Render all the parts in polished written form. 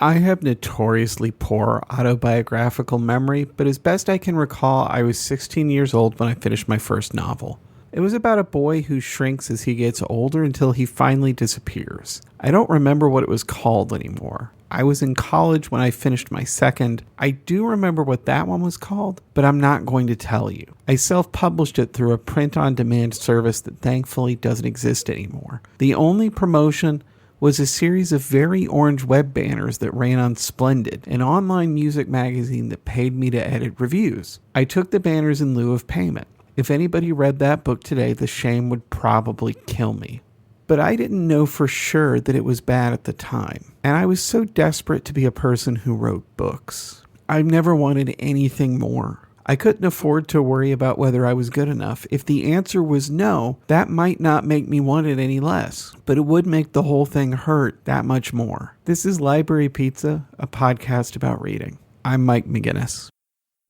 I have notoriously poor autobiographical memory, but as best I can recall, I was 16 years old when I finished my first novel. It was about a boy who shrinks as he gets older until he finally disappears. I don't remember what it was called anymore. I was in college when I finished my second. I do remember what that one was called, but I'm not going to tell you. I self-published it through a print-on-demand service that thankfully doesn't exist anymore. The only promotion was a series of very orange web banners that ran on Splendid, an online music magazine that paid me to edit reviews. I took the banners in lieu of payment. If anybody read that book today, the shame would probably kill me. But I didn't know for sure that it was bad at the time, and I was so desperate to be a person who wrote books. I've never wanted anything more. I couldn't afford to worry about whether I was good enough. If the answer was no, that might not make me want it any less, but it would make the whole thing hurt that much more. This is Library Pizza, a podcast about reading. I'm Mike Meginnis.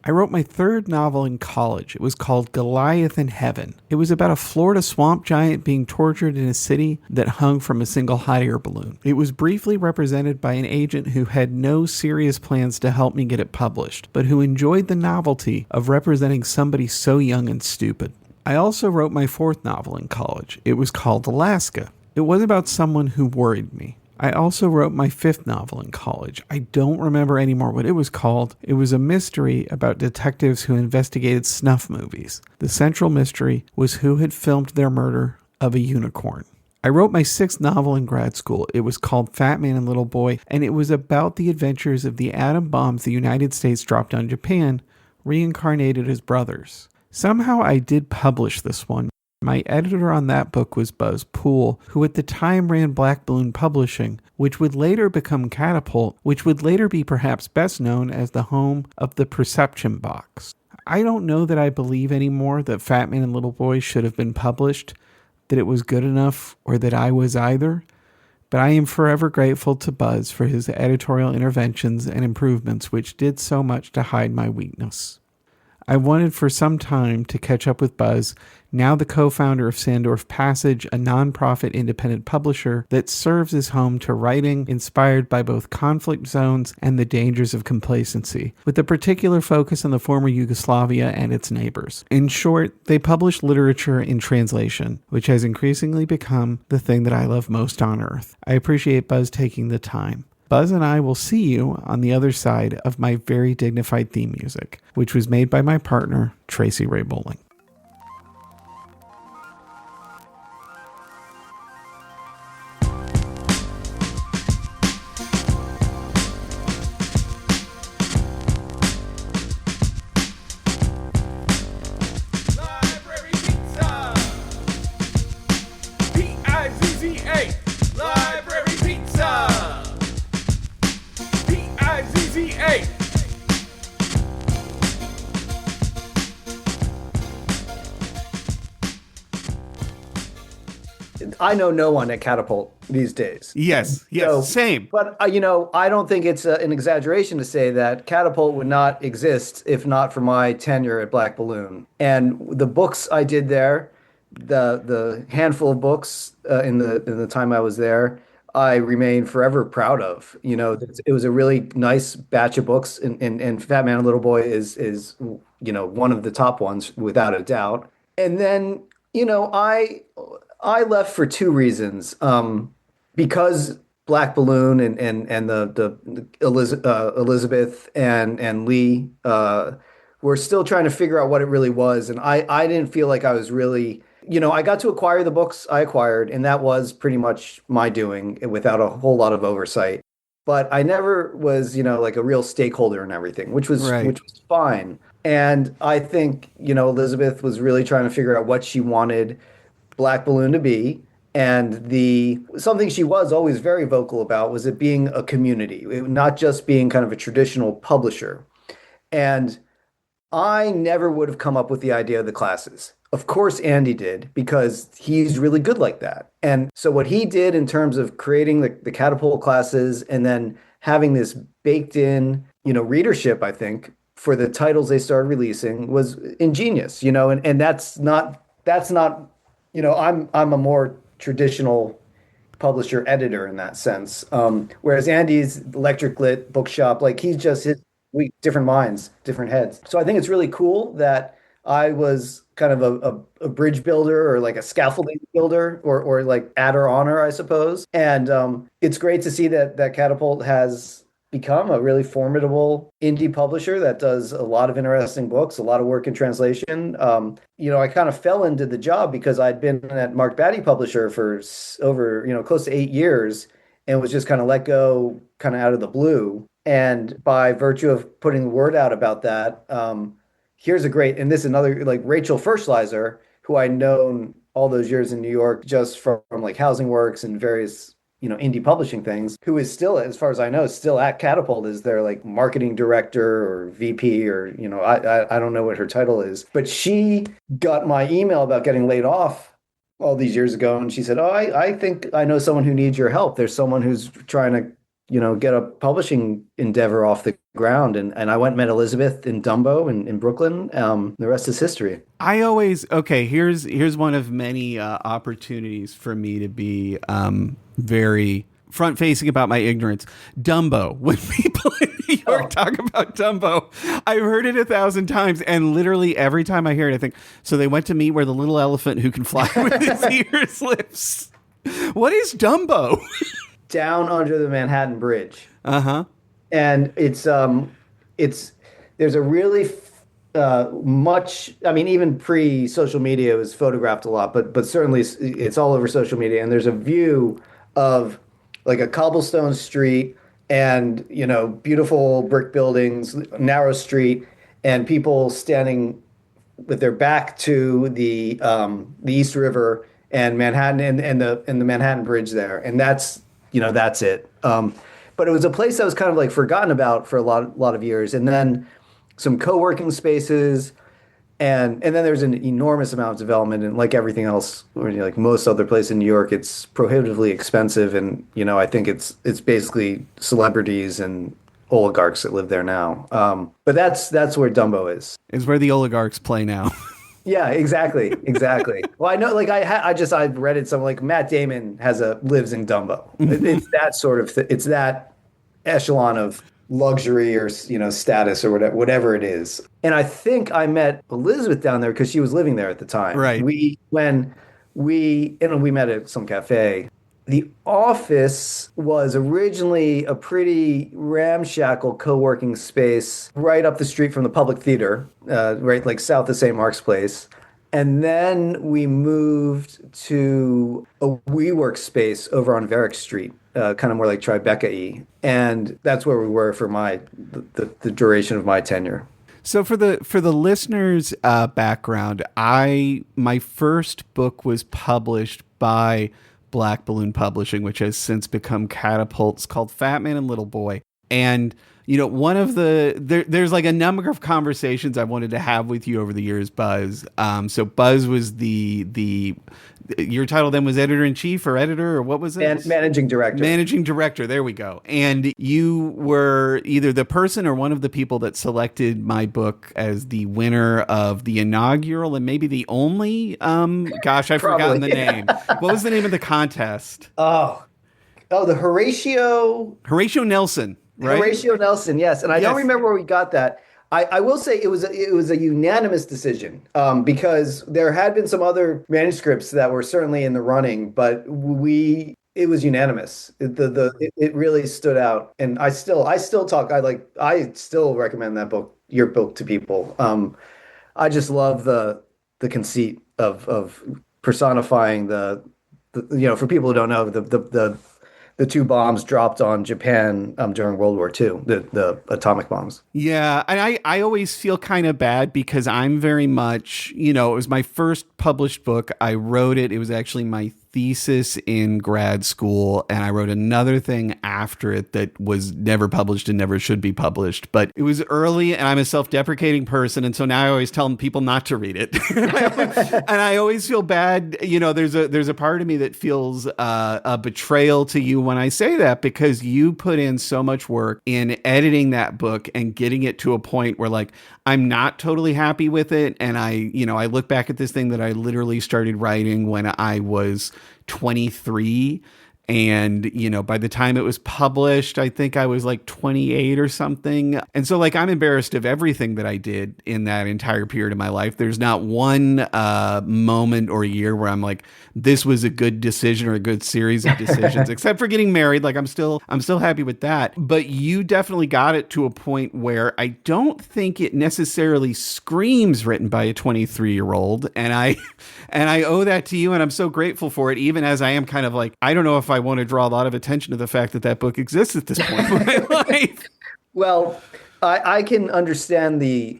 I wrote my third novel in college. It was called Goliath in Heaven. It was about a Florida swamp giant being tortured in a city that hung from a single hot air balloon. It was briefly represented by an agent who had no serious plans to help me get it published, but who enjoyed the novelty of representing somebody so young and stupid. I also wrote my fourth novel in college. It was called Alaska. It was about someone who worried me. I also wrote my fifth novel in college. I don't remember anymore what it was called. It was a mystery about detectives who investigated snuff movies. The central mystery was who had filmed their murder of a unicorn. I wrote my sixth novel in grad school. It was called Fat Man and Little Boy, and it was about the adventures of the atom bombs the United States dropped on Japan, reincarnated as brothers. Somehow I did publish this one. My editor on that book was Buzz Poole, who at the time ran Black Balloon Publishing, which would later become Catapult, which would later be perhaps best known as the home of the Perception Box. I don't know that I believe anymore that Fat Man and Little Boy should have been published, that it was good enough, or that I was either, but I am forever grateful to Buzz for his editorial interventions and improvements which did so much to hide my weakness. I wanted for some time to catch up with Buzz, now the co-founder of Sandorf Passage, a non-profit independent publisher that serves as home to writing inspired by both conflict zones and the dangers of complacency, with a particular focus on the former Yugoslavia and its neighbors. In short, they publish literature in translation, which has increasingly become the thing that I love most on earth. I appreciate Buzz taking the time. Buzz and I will see you on the other side of my very dignified theme music, which was made by my partner, Tracy Ray Bowling. I know no one at Catapult these days. Yes, same. But, I don't think it's an exaggeration to say that Catapult would not exist if not for my tenure at Black Balloon. And the books I did there, the handful of books in the time I was there, I remain forever proud of. It was a really nice batch of books, and Fat Man and Little Boy is one of the top ones without a doubt. And then, I left for two reasons. Because Black Balloon and the Elizabeth and Lee were still trying to figure out what it really was, and I didn't feel like I was really, I got to acquire the books I acquired, and that was pretty much my doing without a whole lot of oversight. But I never was, like a real stakeholder in everything, which was fine. And I think, Elizabeth was really trying to figure out what she wanted Black Balloon to be, and something she was always very vocal about was it being a community, not just being kind of a traditional publisher. And I never would have come up with the idea of the classes. Of course, Andy did, because he's really good like that. And so what he did in terms of creating the Catapult classes and then having this baked in, readership, I think, for the titles they started releasing was ingenious, and that's not I'm a more traditional publisher editor in that sense. Whereas Andy's Electric Lit Bookshop, like he's just different minds, different heads. So I think it's really cool that I was kind of a bridge builder or like a scaffolding builder or like adder honor, I suppose. And it's great to see that Catapult has become a really formidable indie publisher that does a lot of interesting books, a lot of work in translation. I kind of fell into the job because I'd been at Mark Batty Publisher for over, close to 8 years and was just kind of let go kind of out of the blue. And by virtue of putting the word out about that, here's a great, and this is another, like Rachel Ferschleiser, who I known all those years in New York just from like Housing Works and various indie publishing things, who is still, as far as I know, still at Catapult as their like marketing director or VP or, I don't know what her title is, but she got my email about getting laid off all these years ago. And she said, oh, I think I know someone who needs your help. There's someone who's trying to, get a publishing endeavor off the ground. And I went and met Elizabeth in Dumbo in Brooklyn. The rest is history. Here's one of many opportunities for me to be very front-facing about my ignorance. Dumbo. When people in New York talk about Dumbo, I've heard it 1,000 times, and literally every time I hear it, I think, so they went to meet where the little elephant who can fly with his ears lives. What is Dumbo? Down under the Manhattan Bridge. Uh-huh. And there's a really much, I mean, even pre-social media, it was photographed a lot, but certainly it's all over social media. And there's a view of like a cobblestone street and, beautiful brick buildings, narrow street, and people standing with their back to the East River and Manhattan and the Manhattan Bridge there. And that's it. But it was a place that was kind of like forgotten about for a lot of years. And then some co-working spaces, and then there's an enormous amount of development. And like everything else, like most other places in New York, it's prohibitively expensive. And I think it's basically celebrities and oligarchs that live there now. But that's where Dumbo is. Is where the oligarchs play now. Yeah, exactly. Well, I know, like I've read it. Some like Matt Damon lives in Dumbo. It's that sort of it's that echelon of luxury or status or whatever it is. And I think I met Elizabeth down there because she was living there at the time. Right. We met at some cafe. The office was originally a pretty ramshackle co-working space right up the street from the Public Theater, right like south of St. Mark's Place. And then we moved to a WeWork space over on Varick Street, kind of more like Tribeca-y. And that's where we were for the duration of my tenure. So for the listeners' background, my first book was published by Black Balloon Publishing, which has since become Catapult. It's called Fat Man and Little Boy. And, one of there's like a number of conversations I wanted to have with you over the years, Buzz. So Buzz was your title then was editor-in-chief or editor, or what was it? And managing director. Managing director. There we go. And you were either the person or one of the people that selected my book as the winner of the inaugural and maybe the only, I've forgotten the name. What was the name of the contest? Oh, the Horatio Nelson. Right? Horatio Nelson, yes. And I don't remember where we got that. I will say it was a unanimous decision because there had been some other manuscripts that were certainly in the running, but it was unanimous. It really stood out, and I still recommend that book, your book, to people. I just love the conceit of personifying the for people who don't know the two bombs dropped on Japan during World War II, the atomic bombs. Yeah, and I always feel kind of bad because I'm very much, it was my first published book. I wrote it. It was actually my thesis in grad school, and I wrote another thing after it that was never published and never should be published. But it was early, and I'm a self-deprecating person, and so now I always tell people not to read it. And I always feel bad. There's a part of me that feels a betrayal to you when I say that, because you put in so much work in editing that book and getting it to a point where, like, I'm not totally happy with it. And I look back at this thing that I literally started writing when I was 23, And, by the time it was published, I think I was like 28 or something. And so like, I'm embarrassed of everything that I did in that entire period of my life. There's not one moment or year where I'm like, this was a good decision or a good series of decisions, except for getting married. Like I'm still happy with that. But you definitely got it to a point where I don't think it necessarily screams written by a 23-year-old. And I owe that to you. And I'm so grateful for it, even as I am kind of like, I don't know if I want to draw a lot of attention to the fact that book exists at this point in my life. Well, I can understand the,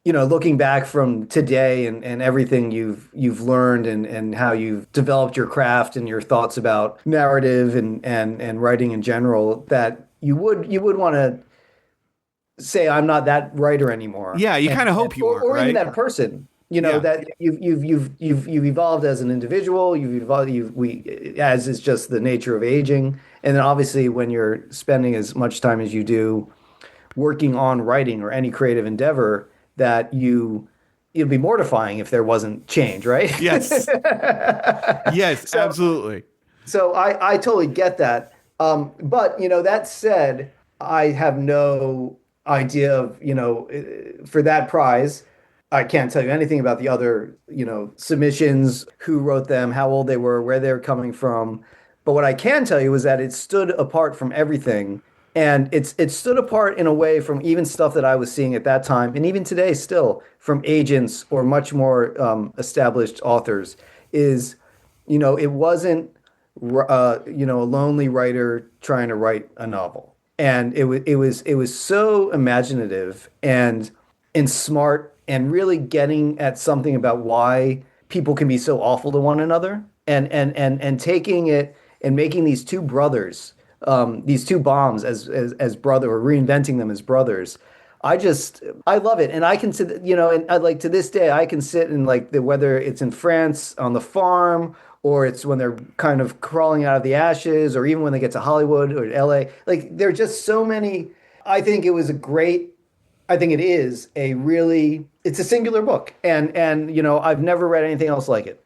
looking back from today and everything you've learned and how you've developed your craft and your thoughts about narrative and writing in general, that you would want to say, I'm not that writer anymore. Yeah, you kind of hope you are, or right? even that person. That you've evolved as an individual. You've evolved. As is just the nature of aging. And then obviously, when you're spending as much time as you do working on writing or any creative endeavor, that it'd be mortifying if there wasn't change, right? Yes. Yes, absolutely. So I totally get that. But that said, I have no idea of for that prize. I can't tell you anything about the other, submissions, who wrote them, how old they were, where they're coming from. But what I can tell you is that it stood apart from everything. And it stood apart in a way from even stuff that I was seeing at that time, and even today still, from agents or much more established authors, is, it wasn't, a lonely writer trying to write a novel. And it was so imaginative and smart, and really getting at something about why people can be so awful to one another, and taking it and making these two brothers, these two bombs as brother, or reinventing them as brothers. I love it. And I can sit, and I like, to this day, I can sit in like whether it's in France on the farm, or it's when they're kind of crawling out of the ashes, or even when they get to Hollywood or LA, like there are just so many. I think it is it's a singular book. And I've never read anything else like it.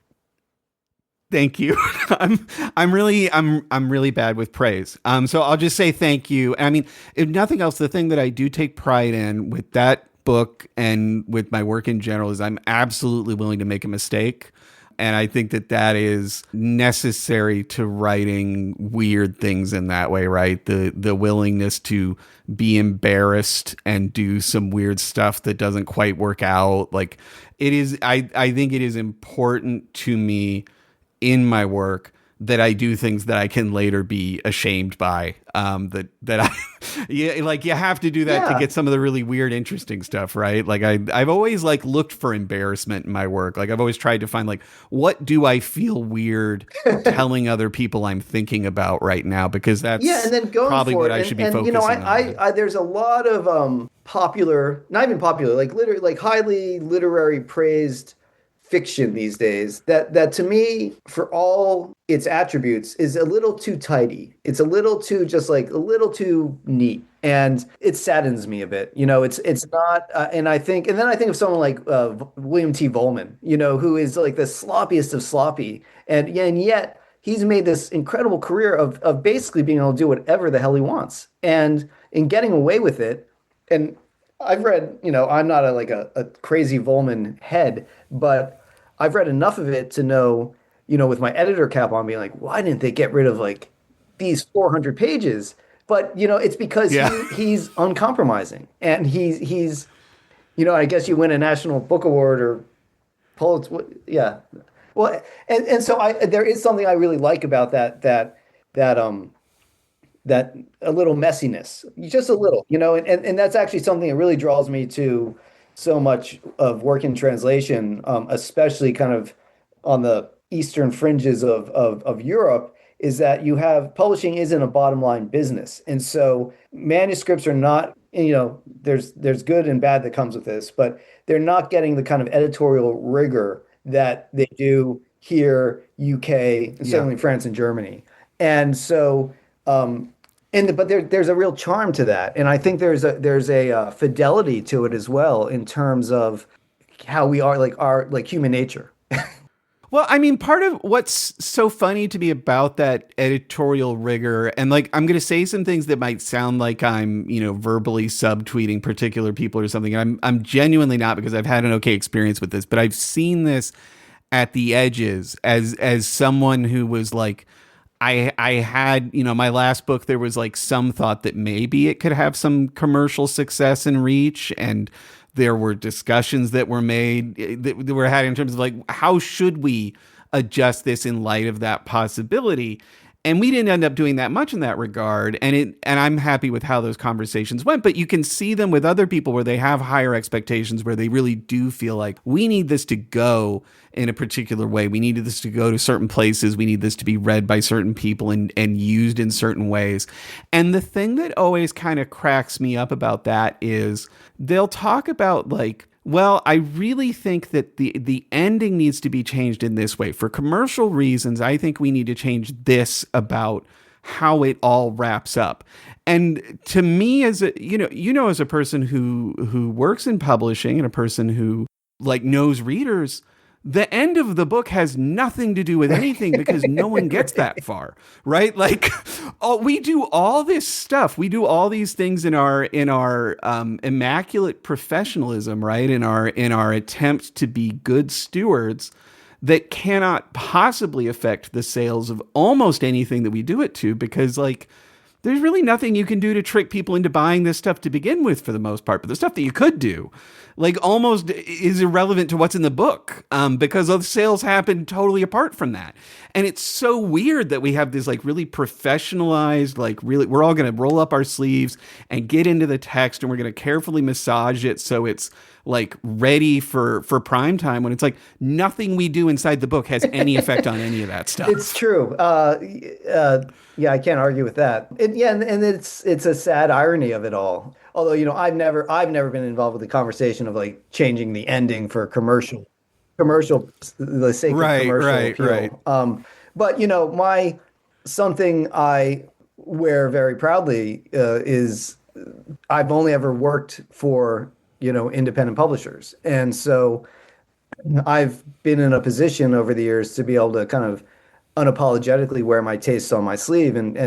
Thank you. I'm really bad with praise. So I'll just say thank you. I mean, if nothing else, the thing that I do take pride in with that book and with my work in general is I'm absolutely willing to make a mistake. And I think that is necessary to writing weird things in that way, right? The willingness to be embarrassed and do some weird stuff that doesn't quite work out. Like it is, I think it is important to me in my work that I do things that I can later be ashamed by. You have to do that to get some of the really weird, interesting stuff, right? Like I've always looked for embarrassment in my work. Like I've always tried to find what do I feel weird telling other people I'm thinking about right now, because that's and then going probably for what it. I should be and, focusing on. I there's a lot of popular, not even popular, highly literary praised fiction these days that to me, for all its attributes, is a little too tidy. It's a little too a little too neat, and it saddens me a bit. It's not. And then I think of someone like William T. Vollmann, who is like the sloppiest of sloppy, and yet he's made this incredible career of basically being able to do whatever the hell he wants, and in getting away with it. And I've read, I'm not a crazy Vollmann head, but I've read enough of it to know, with my editor cap on, being like, why didn't they get rid of these 400 pages? But, it's because he's uncompromising, and he's, I guess you win a National Book Award or Pulitzer. Yeah. Well, and so there is something I really like about that a little messiness, just a little, and that's actually something that really draws me to so much of work in translation, especially kind of on the eastern fringes of Europe, is that publishing isn't a bottom line business. And so manuscripts are not, there's good and bad that comes with this, but they're not getting the kind of editorial rigor that they do here, UK, and certainly France and Germany. And so, but there's a real charm to that, and I think there's a fidelity to it as well, in terms of how we are, our human nature. Well, I mean, part of what's so funny to me about that editorial rigor, and like, I'm going to say some things that might sound like I'm, verbally subtweeting particular people or something. I'm genuinely not, because I've had an okay experience with this, but I've seen this at the edges as someone who was like, I had, my last book, there was like some thought that maybe it could have some commercial success and reach, and there were discussions that were made that were had in terms of like, how should we adjust this in light of that possibility? And we didn't end up doing that much in that regard. And I'm happy with how those conversations went, but you can see them with other people where they have higher expectations, where they really do feel like we need this to go in a particular way. We needed this to go to certain places. We need this to be read by certain people and used in certain ways. And the thing that always kind of cracks me up about that is they'll talk about like, well, I really think that the ending needs to be changed in this way. For commercial reasons, I think we need to change this about how it all wraps up. And to me, as a as a person who works in publishing and a person who like knows readers, the end of the book has nothing to do with anything because no one gets that far, right? Like, we do all this stuff. We do all these things in our immaculate professionalism, right? In our attempt to be good stewards that cannot possibly affect the sales of almost anything that we do it to, because like, there's really nothing you can do to trick people into buying this stuff to begin with, for the most part. But the stuff that you could do, like, almost is irrelevant to what's in the book, because the sales happen totally apart from that. And it's so weird that we have this like really professionalized, like really, we're all going to roll up our sleeves and get into the text, and we're going to carefully massage it so it's like ready for prime time, when it's like nothing we do inside the book has any effect on any of that stuff. It's true. Yeah, I can't argue with that. And it's a sad irony of it all. Although, I've never been involved with the conversation of like changing the ending for commercial, the sake of commercial appeal. Right. But something I wear very proudly is I've only ever worked for independent publishers, and so I've been in a position over the years to be able to kind of unapologetically wear my tastes on my sleeve, and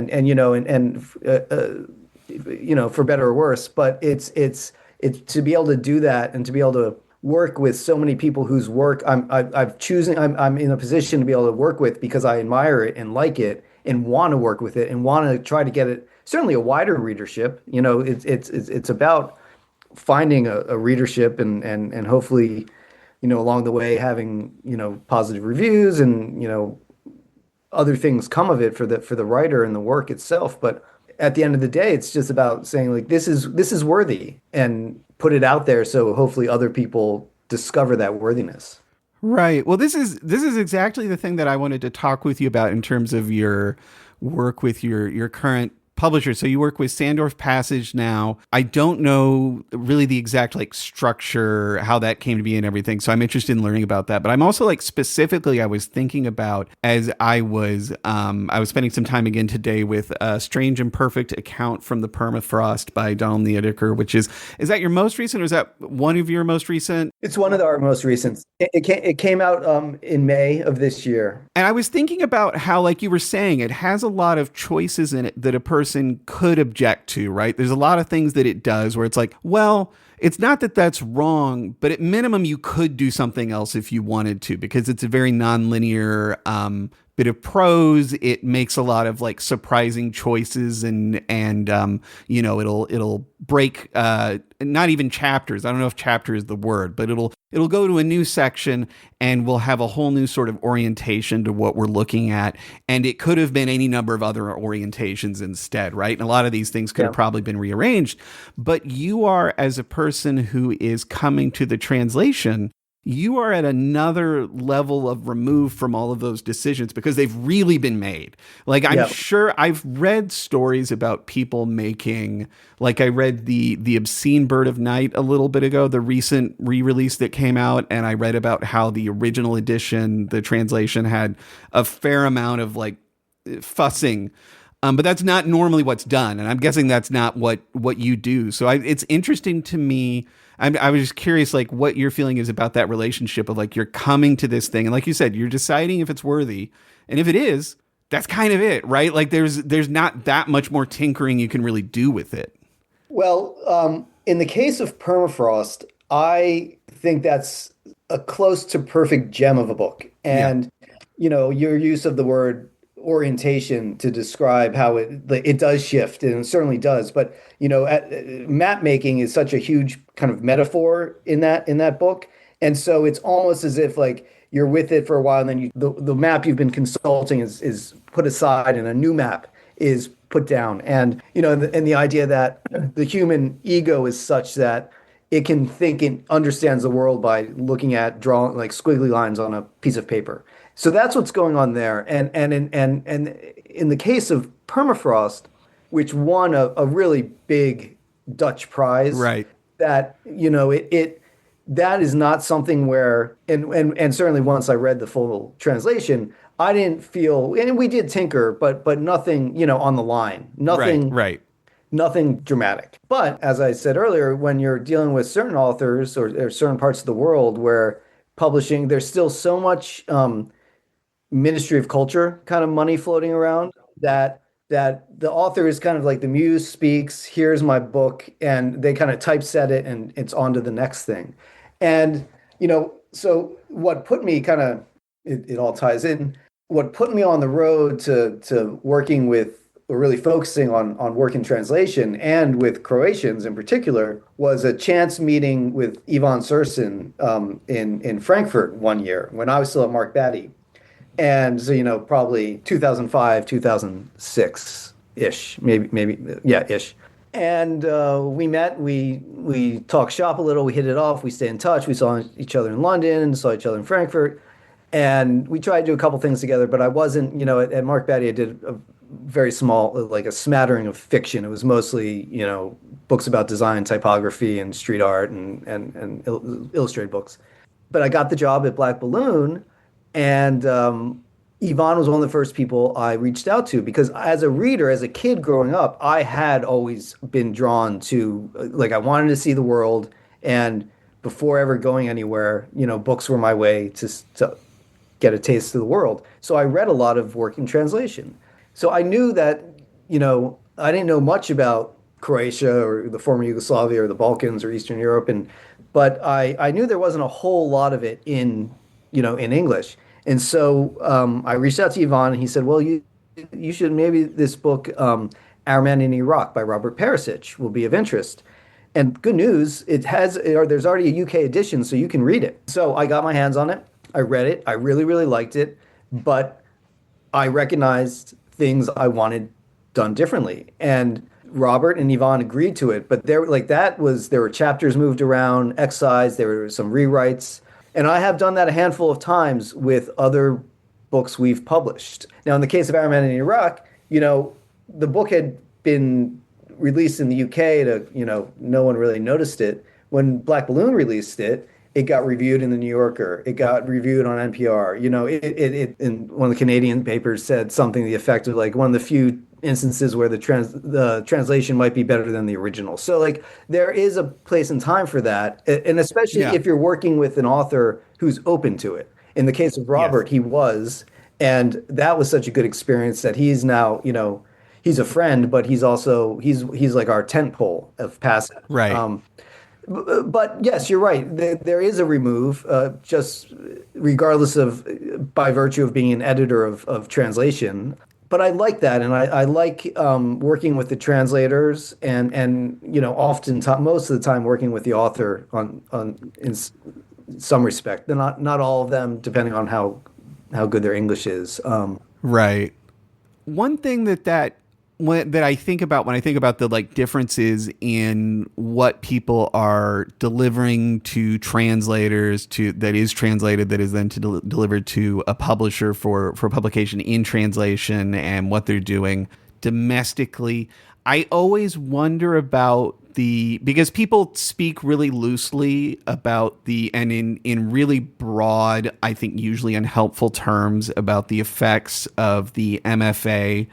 for better or worse. But it's to be able to do that and to be able to work with so many people whose work I'm in a position to be able to work with because I admire it and like it and want to work with it and want to try to get it certainly a wider readership. It's about finding a readership and hopefully along the way having positive reviews and other things come of it for the writer and the work itself. But at the end of the day, it's just about saying like this is worthy, and put it out there so hopefully other people discover that worthiness. Right. Well, this is exactly the thing that I wanted to talk with you about in terms of your work with your current publisher. So you work with Sandorf Passage now. I don't know really the exact like structure, how that came to be and everything. So I'm interested in learning about that. But I'm also like specifically, I was thinking about as I was spending some time again today with a Strange and Perfect Account from the Permafrost by Donald Niedekker, which is that your most recent, or is that one of your most recent? It's one of our most recent. It came out in May of this year. And I was thinking about how, like you were saying, it has a lot of choices in it that a person could object to, right? There's a lot of things that it does where it's like, well, it's not that that's wrong, but at minimum, you could do something else if you wanted to, because it's a very nonlinear bit of prose. It makes a lot of like surprising choices and it'll break not even chapters. I don't know if chapter is the word, but it'll go to a new section and we'll have a whole new sort of orientation to what we're looking at. And it could have been any number of other orientations instead, right? And a lot of these things could have probably been rearranged. But you are, as a person who is coming to the translation, you are at another level of remove from all of those decisions because they've really been made. Like, I'm sure I've read stories about people making, like I read the Obscene Bird of Night a little bit ago, the recent re-release that came out. And I read about how the original edition, the translation, had a fair amount of like fussing But that's not normally what's done, and I'm guessing that's not what you do. So it's interesting to me. I was just curious, like, what your feeling is about that relationship of, like, you're coming to this thing, and like you said, you're deciding if it's worthy, and if it is, that's kind of it, right? Like, there's not that much more tinkering you can really do with it. Well, in the case of Permafrost, I think that's a close to perfect gem of a book. And, your use of the word orientation to describe how it does shift, and it certainly does. But, map making is such a huge kind of metaphor in that book. And so it's almost as if, like, you're with it for a while, and then the map you've been consulting is put aside, and a new map is put down. And and the idea that the human ego is such that it can think and understands the world by looking at drawing, like, squiggly lines on a piece of paper. So that's what's going on there. And in the case of Permafrost, which won a really big Dutch prize, right? That that is not something where, and certainly once I read the full translation, I didn't feel, and we did tinker, but nothing, on the line, nothing, right. Nothing dramatic. But as I said earlier, when you're dealing with certain authors or certain parts of the world where publishing, there's still so much Ministry of Culture kind of money floating around that the author is kind of like, the muse speaks, here's my book, and they kind of typeset it, and it's on to the next thing. And, so what put me kind of, it all ties in, what put me on the road to working with, or really focusing on work in translation, and with Croatians in particular, was a chance meeting with Ivan Sursin in Frankfurt one year when I was still at Mark Batty. And so, probably 2005, 2006-ish, maybe, yeah, ish. And we met, we talked shop a little, we hit it off, we stayed in touch, we saw each other in London, saw each other in Frankfurt, and we tried to do a couple things together, but I wasn't, at Mark Batty, I did a very small, like a smattering of fiction. It was mostly, books about design, typography, and street art, and illustrated books. But I got the job at Black Balloon, and Ivan was one of the first people I reached out to, because as a reader, as a kid growing up, I had always been drawn to, like, I wanted to see the world, and before ever going anywhere, books were my way to get a taste of the world. So I read a lot of work in translation. So I knew that, I didn't know much about Croatia or the former Yugoslavia or the Balkans or Eastern Europe, but I knew there wasn't a whole lot of it in English. And so I reached out to Ivan, and he said, well, you should, maybe this book, Our Man in Iraq by Robert Perišić, will be of interest. And good news, there's already a UK edition, so you can read it. So I got my hands on it. I read it. I really, really liked it. But I recognized things I wanted done differently. And Robert and Ivan agreed to it. But there were chapters moved around, excised, there were some rewrites. And I have done that a handful of times with other books we've published. Now, in the case of Our Man in Iraq, the book had been released in the UK to, no one really noticed it. When Black Balloon released it, it got reviewed in the New Yorker. It got reviewed on NPR. It in one of the Canadian papers said something to the effect of, like, one of the few instances where the translation might be better than the original. So, like, there is a place and time for that, and especially if you're working with an author who's open to it. In the case of Robert, he was, and that was such a good experience that he's now, he's a friend, but he's also he's like our tentpole of Passage. Right. But yes, you're right. There is a remove, just regardless of, by virtue of being an editor of translation. But I like that, and I like working with the translators, and often most of the time working with the author on in some respect. They're not all of them, depending on how good their English is. Right. One thing that I think about when I think about the, like, differences in what people are delivering to translators, that is translated, that is then delivered to a publisher for publication in translation, and what they're doing domestically. I always wonder about because people speak really loosely about and in really broad, I think usually unhelpful terms, about the effects of the MFA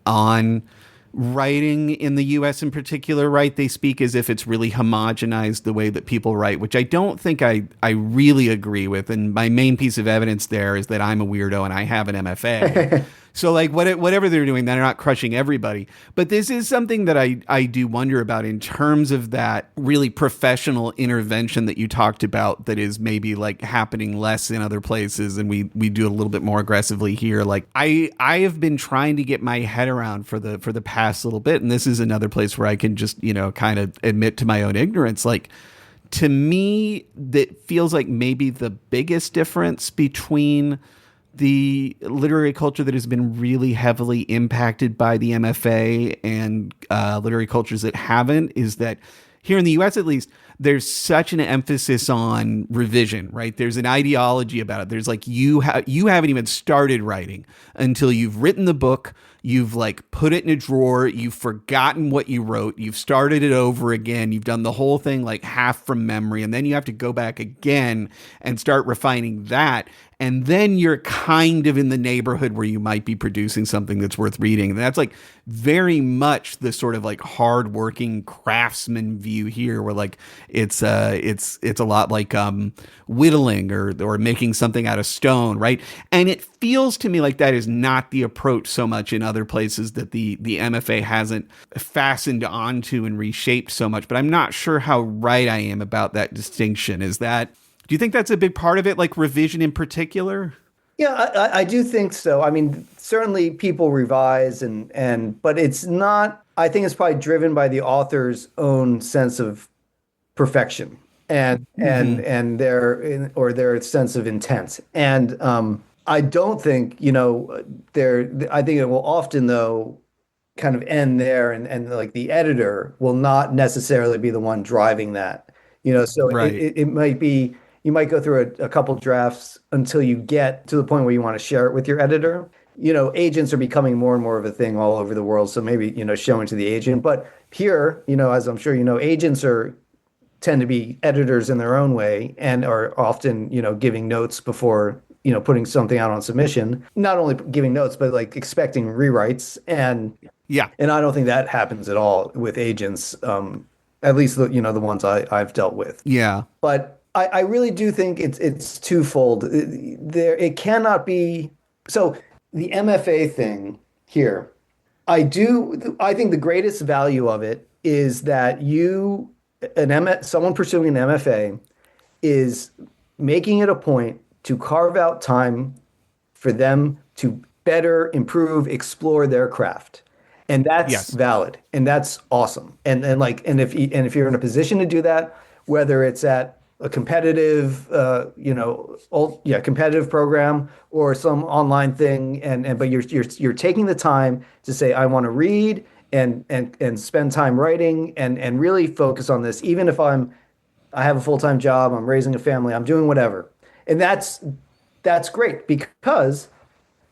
on writing in the US in particular, right? They speak as if it's really homogenized the way that people write, which I don't think I really agree with. And my main piece of evidence there is that I'm a weirdo and I have an MFA. So like whatever they're doing, they're not crushing everybody. But this is something that I do wonder about in terms of that really professional intervention that you talked about that is maybe like happening less in other places and we do it a little bit more aggressively here. Like I have been trying to get my head around for the past little bit, and this is another place where I can just, kind of admit to my own ignorance. Like to me, that feels like maybe the biggest difference between the literary culture that has been really heavily impacted by the MFA and literary cultures that haven't is that here in the US, at least, there's such an emphasis on revision, right? There's an ideology about it. There's like, you haven't even started writing until you've written the book. You've like put it in a drawer. You've forgotten what you wrote. You've started it over again. You've done the whole thing like half from memory. And then you have to go back again and start refining that. And then you're kind of in the neighborhood where you might be producing something that's worth reading. And that's like very much the sort of like hardworking craftsman view here, where like it's a lot like whittling or making something out of stone, right? And it feels to me like that is not the approach so much in other places that the MFA hasn't fastened onto and reshaped so much. But I'm not sure how right I am about that distinction. Do you think that's a big part of it, like revision in particular? Yeah, I do think so. I mean, certainly people revise but it's not, I think it's probably driven by the author's own sense of perfection and their sense of intent. And I don't think, I think it will often though kind of end there and like the editor will not necessarily be the one driving that, so Right. it might be, you might go through a couple drafts until you get to the point where you want to share it with your editor. Agents are becoming more and more of a thing all over the world. So maybe, showing to the agent. But here, as I'm sure agents tend to be editors in their own way and are often, giving notes before, putting something out on submission. Not only giving notes, but like expecting rewrites. And Yeah. and I don't think that happens at all with agents, at least the ones I've dealt with. Yeah. But I really do think it's twofold. It cannot be. So the MFA thing here, I think the greatest value of it is that someone pursuing an MFA is making it a point to carve out time for them to better improve, explore their craft. And that's valid. And that's awesome. And if you're in a position to do that, whether it's at a competitive, competitive program or some online thing, but you're taking the time to say, I want to read and spend time writing and really focus on this, even if I have a full-time job, I'm raising a family, I'm doing whatever, and that's great because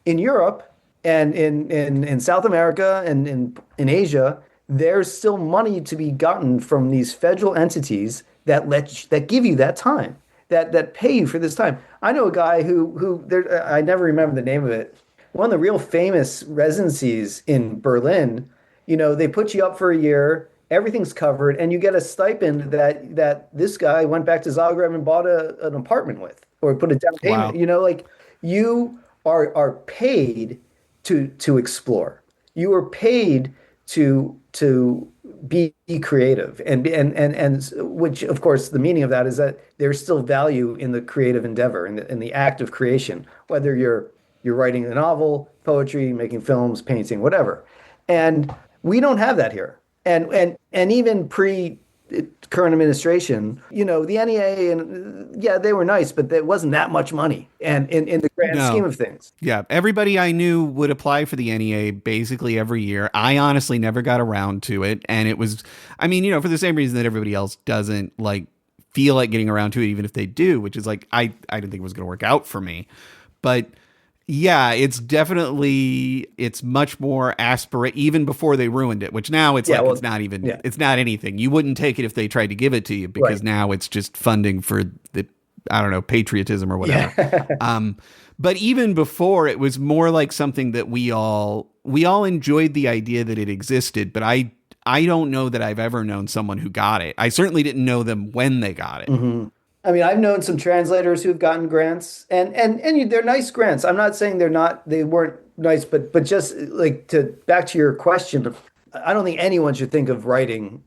in Europe and in South America and in Asia, there's still money to be gotten from these federal entities that give you that time, that pay you for this time. I know a guy who I never remember the name of it. One of the real famous residencies in Berlin, they put you up for a year, everything's covered, and you get a stipend that this guy went back to Zagreb and bought an apartment with, or put a down payment. Wow. Like you are paid to explore. You are paid to be creative and which of course the meaning of that is that there's still value in the creative endeavor in the act of creation, whether you're writing a novel, poetry, making films, painting, whatever. And we don't have that here. And even pre current administration, the NEA and they were nice, but there wasn't that much money and in the grand scheme of things. Yeah. Everybody I knew would apply for the NEA basically every year. I honestly never got around to it. And it was, for the same reason that everybody else doesn't like feel like getting around to it, even if they do, which is like, I didn't think it was going to work out for me, but yeah, it's much more even before they ruined it, which now it's it's not even, it's not anything. You wouldn't take it if they tried to give it to you because now it's just funding for the, patriotism or whatever. But even before, it was more like something that we all enjoyed the idea that it existed, but I don't know that I've ever known someone who got it. I certainly didn't know them when they got it. Mm-hmm. I mean, I've known some translators who've gotten grants, and they're nice grants. I'm not saying they weren't nice, but just like back to your question, I don't think anyone should think of writing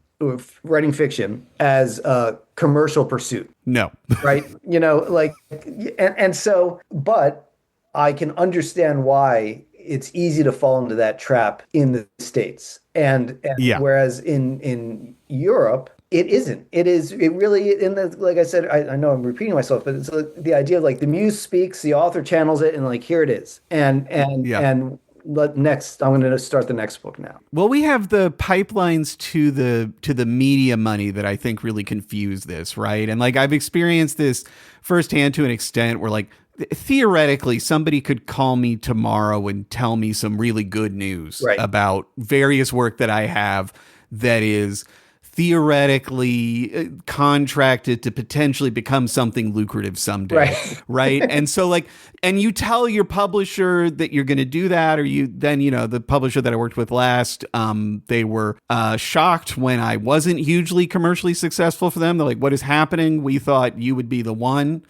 fiction as a commercial pursuit. No. Right? But I can understand why it's easy to fall into that trap in the States. And whereas in Europe, it isn't. It really, like I said, I know I'm repeating myself, but it's the idea of like the muse speaks, the author channels it, and like here it is. And next, I'm going to start the next book now. Well, we have the pipelines to the media money that I think really confuse this, right? And like I've experienced this firsthand to an extent where like theoretically somebody could call me tomorrow and tell me some really good news about various work that I have that is theoretically contracted to potentially become something lucrative someday. Right. And so like, and you tell your publisher that you're going to do that, or the publisher that I worked with last, they were shocked when I wasn't hugely commercially successful for them. They're like, what is happening? We thought you would be the one,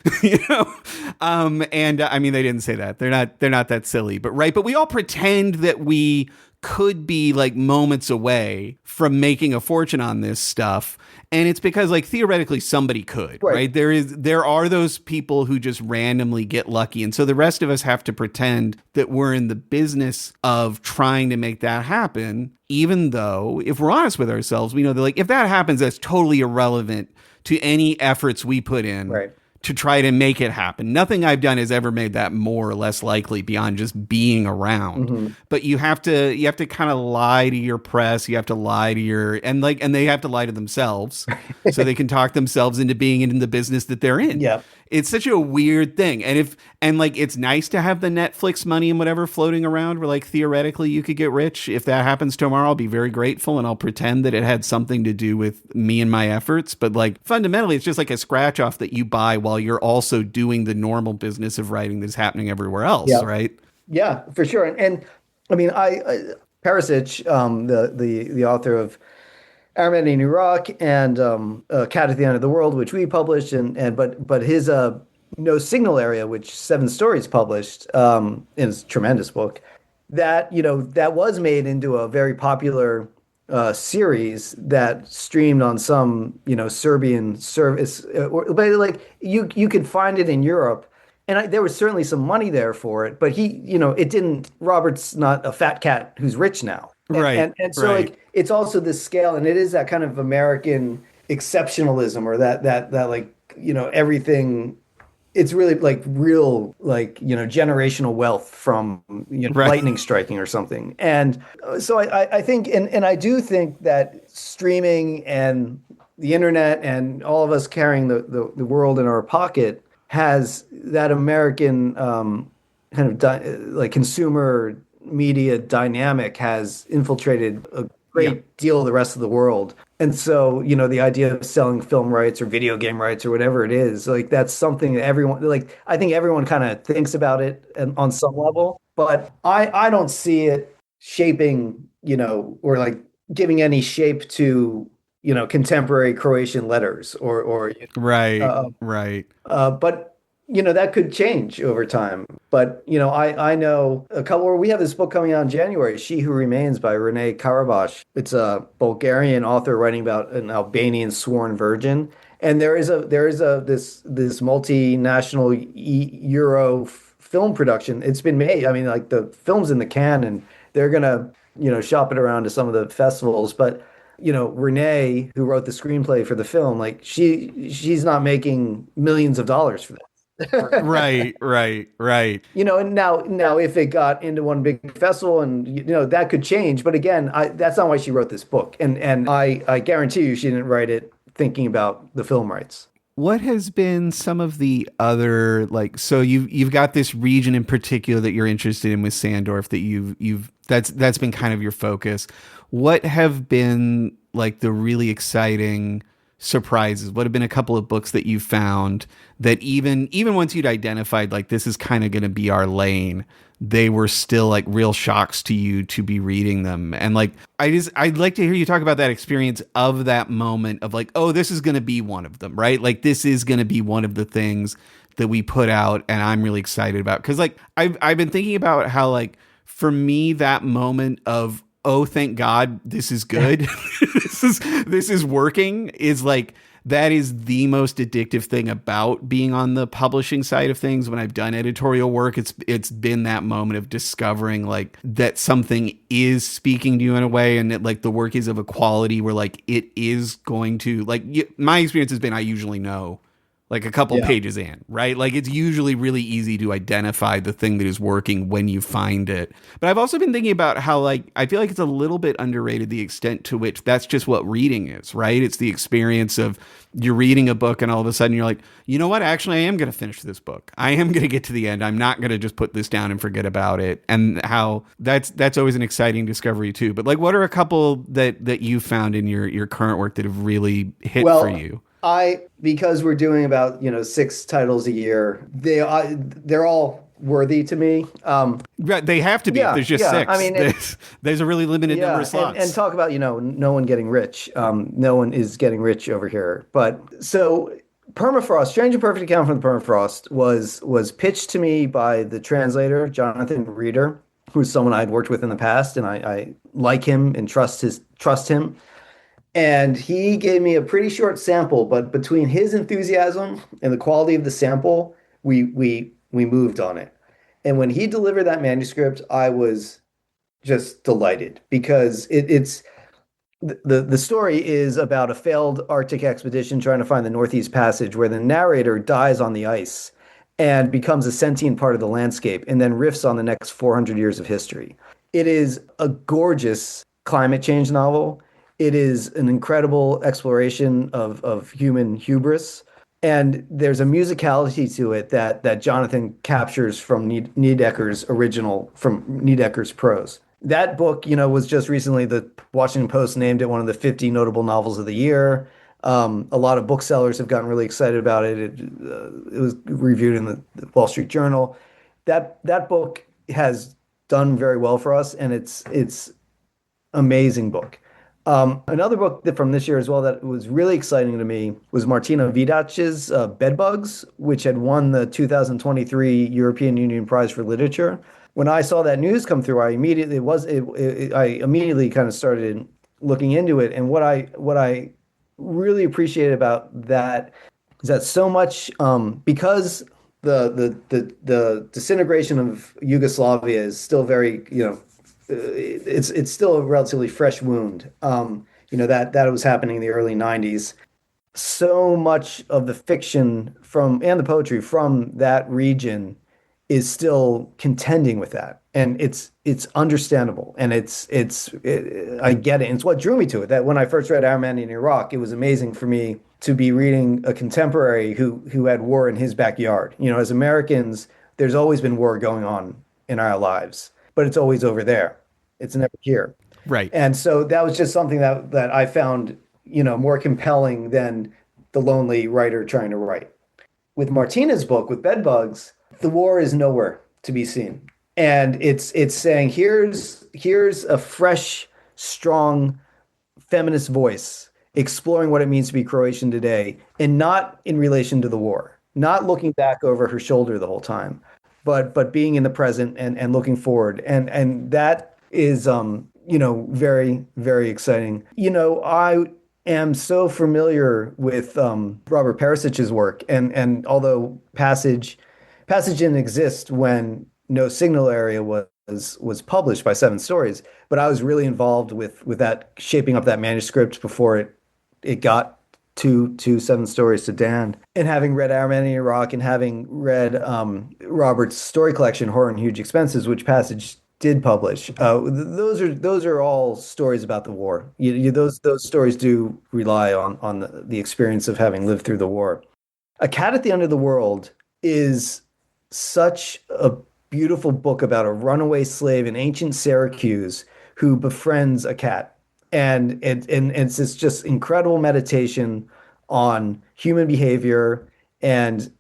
and I mean, they didn't say that. They're not that silly, but we all pretend that we could be like moments away from making a fortune on this stuff. And it's because like theoretically somebody could, right? There are those people who just randomly get lucky. And so the rest of us have to pretend that we're in the business of trying to make that happen. Even though if we're honest with ourselves, we know that like, if that happens, that's totally irrelevant to any efforts we put in to try to make it happen. Nothing I've done has ever made that more or less likely beyond just being around. Mm-hmm. But you have to kind of lie to your press. You have to lie to and they have to lie to themselves so they can talk themselves into being in the business that they're in. Yeah. It's such a weird thing. And it's nice to have the Netflix money and whatever floating around where like theoretically you could get rich. If that happens tomorrow, I'll be very grateful and I'll pretend that it had something to do with me and my efforts. But like fundamentally, it's just like a scratch off that you buy while you're also doing the normal business of writing that's happening everywhere else. Right. Yeah, for sure. And I mean, Perišić, the author of Armageddon in Iraq and Cat at the End of the World, which we published, but his No Signal Area, which Seven Stories published, in his tremendous book, that was made into a very popular series that streamed on some Serbian service, but like you could find it in Europe. And there was certainly some money there for it, but it didn't. Robert's not a fat cat who's rich now. And so like it's also this scale, and it is that kind of American exceptionalism, or that like everything. It's really like real like generational wealth from lightning striking or something. And so I think and I do think that streaming and the internet and all of us carrying the world in our pocket has that American kind of like consumer media dynamic has infiltrated a great deal of the rest of the world. And so, the idea of selling film rights or video game rights or whatever it is, like that's something that I think everyone kind of thinks about it on some level, but I don't see it shaping, or like giving any shape to, contemporary Croatian letters or right. But that could change over time. But, I know a couple where we have this book coming out in January, She Who Remains by Rene Karabas. It's a Bulgarian author writing about an Albanian sworn virgin. And there is this multinational Euro film production. It's been made. I mean, like the film's in the can and they're going to, shop it around to some of the festivals. But, Rene, who wrote the screenplay for the film, like she's not making millions of dollars for that. Right. And now if it got into one big festival and that could change, but again, that's not why she wrote this book, and I guarantee you she didn't write it thinking about the film rights. What has been some of the other so you've got this region in particular that you're interested in with Sandorf that that's been kind of your focus. What have been like the really exciting surprises? What have been a couple of books that you found that even once you'd identified like this is kind of going to be our lane, they were still like real shocks to you to be reading them? And like I'd like to hear you talk about that experience of that moment of like, oh, this is going to be one of them, right? Like this is going to be one of the things that we put out and I'm really excited about. Cause like I've been thinking about how like for me that moment of, oh, thank God this is good. this is working is like, that is the most addictive thing about being on the publishing side of things. When I've done editorial work, it's been that moment of discovering like that something is speaking to you in a way, and that like the work is of a quality where like it is going to like my experience has been I usually know like a couple pages in, right? Like it's usually really easy to identify the thing that is working when you find it. But I've also been thinking about how like, I feel like it's a little bit underrated the extent to which that's just what reading is, right? It's the experience of you're reading a book and all of a sudden you're like, you know what? Actually, I am going to finish this book. I am going to get to the end. I'm not going to just put this down and forget about it. And how that's always an exciting discovery too. But like, what are a couple that you found in your current work that have really hit for you? Because we're doing about 6 titles a year, they're all worthy to me. They have to be. If there's just 6. I mean, there's a really limited number of slots. And talk about no one getting rich. No one is getting rich over here. But so Permafrost, Strange and Perfect Account from the Permafrost was pitched to me by the translator Jonathan Reeder, who's someone I'd worked with in the past, and I like him and trust him. And he gave me a pretty short sample, but between his enthusiasm and the quality of the sample, we moved on it. And when he delivered that manuscript, I was just delighted because it's the story is about a failed Arctic expedition trying to find the Northeast Passage, where the narrator dies on the ice and becomes a sentient part of the landscape, and then riffs on the next 400 years of history. It is a gorgeous climate change novel. It is an incredible exploration of human hubris. And there's a musicality to it that Jonathan captures from Niedekker's prose. That book, was just recently, the Washington Post named it one of the 50 notable novels of the year. A lot of booksellers have gotten really excited about it. It was reviewed in the Wall Street Journal. That book has done very well for us, and it's amazing book. Another book from this year as well that was really exciting to me was Martina Vidaić's Bedbugs, which had won the 2023 European Union Prize for Literature. When I saw that news come through, I immediately kind of started looking into it. And what I really appreciated about that is that so much because the disintegration of Yugoslavia is still very it's still a relatively fresh wound. That was happening in the early 90s. So much of the fiction and the poetry from that region is still contending with that. And it's understandable. And I get it. And it's what drew me to it. That when I first read Armenia in Iraq, it was amazing for me to be reading a contemporary who had war in his backyard. As Americans, there's always been war going on in our lives, but it's always over there. It's never here. Right. And so that was just something that I found, more compelling than the lonely writer trying to write. With Martina's book, with Bedbugs, the war is nowhere to be seen. And it's saying, here's a fresh, strong feminist voice exploring what it means to be Croatian today, and not in relation to the war, not looking back over her shoulder the whole time, but being in the present and looking forward. And that is, very, very exciting. I am so familiar with Robert Perišić's work, and although Passage didn't exist when No Signal Area was published by Seven Stories, but I was really involved with that, shaping up that manuscript before it got to Seven Stories to Dan. And having read Armenia in Iraq, and having read Robert's story collection, Horror and Huge Expenses, which Passage did publish, those are all stories about the war. Those stories do rely on the experience of having lived through the war. A Cat at the End of the World is such a beautiful book about a runaway slave in ancient Syracuse who befriends a cat. And it's this just incredible meditation on human behavior and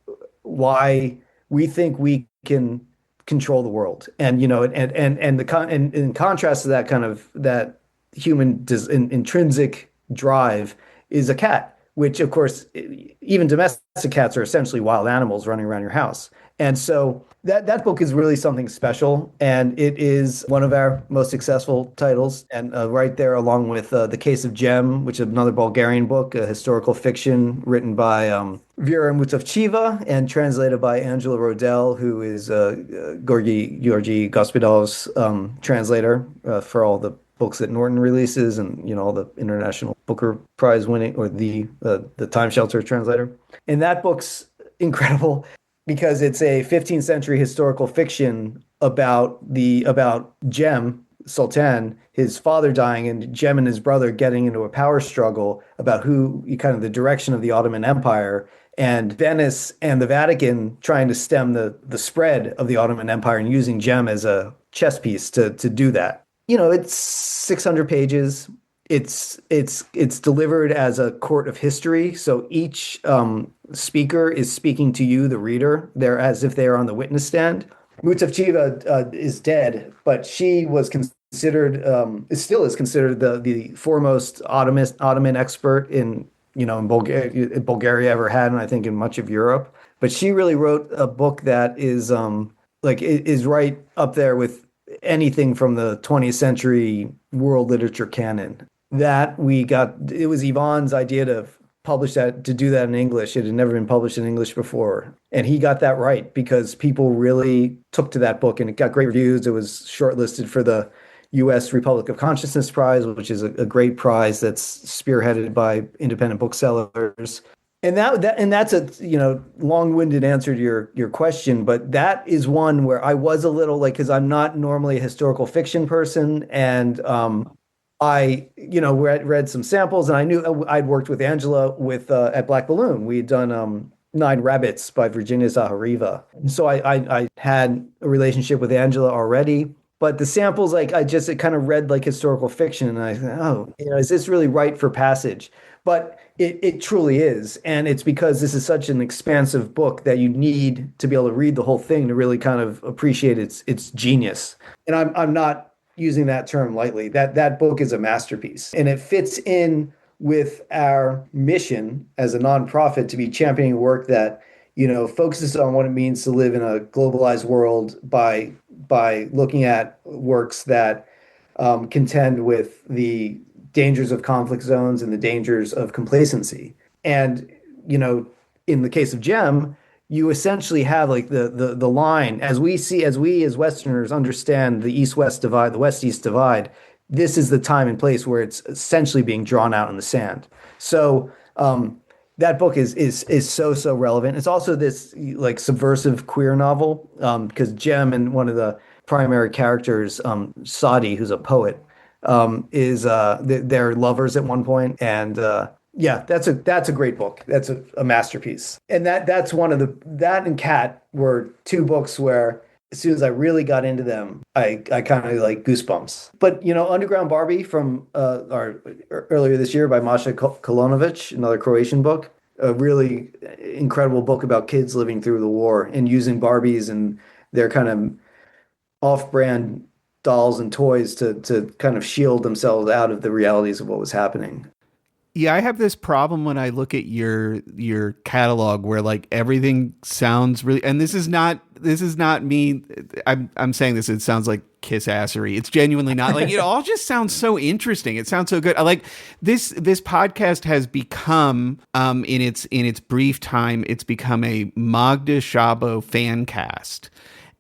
why we think we can control the world. And and in contrast to that kind of that intrinsic drive is a cat, which of course even domestic cats are essentially wild animals running around your house. And so that book is really something special, and it is one of our most successful titles. And right there, along with The Case of Jem, which is another Bulgarian book, a historical fiction written by Vera Mutafchieva and translated by Angela Rodel, who is Georgi Gospodal's translator for all the books that Norton releases, and all the International Booker Prize winning, or the Time Shelter translator. And that book's incredible because it's a 15th century historical fiction about Jem Sultan, his father dying, and Jem and his brother getting into a power struggle about the direction of the Ottoman Empire, and Venice and the Vatican trying to stem the spread of the Ottoman Empire and using Jem as a chess piece to do that. It's 600 pages. It's delivered as a court of history. So each speaker is speaking to you, the reader. They're as if they are on the witness stand. Mutafchieva is dead, but she was considered, still is considered the foremost Ottoman expert in Bulgaria ever had, and I think in much of Europe. But she really wrote a book that is is right up there with anything from the 20th century world literature canon. It was Ivan's idea to do that in English. It had never been published in English before. And he got that right because people really took to that book, and it got great reviews. It was shortlisted for the U.S. Republic of Consciousness Prize, which is a great prize that's spearheaded by independent booksellers. And that's a long-winded answer to your question, but that is one where I was a little because I'm not normally a historical fiction person, and I read some samples, and I knew I'd worked with Angela at Black Balloon. We had done Nine Rabbits by Virginia Zahariva, so I had a relationship with Angela already. But the samples, it kind of read like historical fiction, and I thought, is this really right for passage? But it truly is. And it's because this is such an expansive book that you need to be able to read the whole thing to really kind of appreciate its genius. And I'm not using that term lightly. That book is a masterpiece. And it fits in with our mission as a nonprofit to be championing work that, focuses on what it means to live in a globalized world by looking at works that contend with the dangers of conflict zones and the dangers of complacency. And, in the case of Jem, you essentially have the line, as we as Westerners understand the East-West divide, the West-East divide, this is the time and place where it's essentially being drawn out in the sand. So that book is so relevant. It's also this subversive queer novel because Jem and one of the primary characters, Sadi, who's a poet, they're lovers at one point, and that's a great book. That's a masterpiece. And that's that and Cat were two books where as soon as I really got into them, I kind of goosebumps. But Underground Barbie from earlier this year by Masha Kolonovic, another Croatian book, a really incredible book about kids living through the war and using Barbies and their kind of off-brand dolls and toys to kind of shield themselves out of the realities of what was happening. Yeah, I have this problem when I look at your catalog where everything sounds really, and this is not me. I'm saying this. It sounds like kiss-assery. It's genuinely not. It all just sounds so interesting. It sounds so good. I like this podcast has become in its brief time, it's become a Magda Szabo fan cast.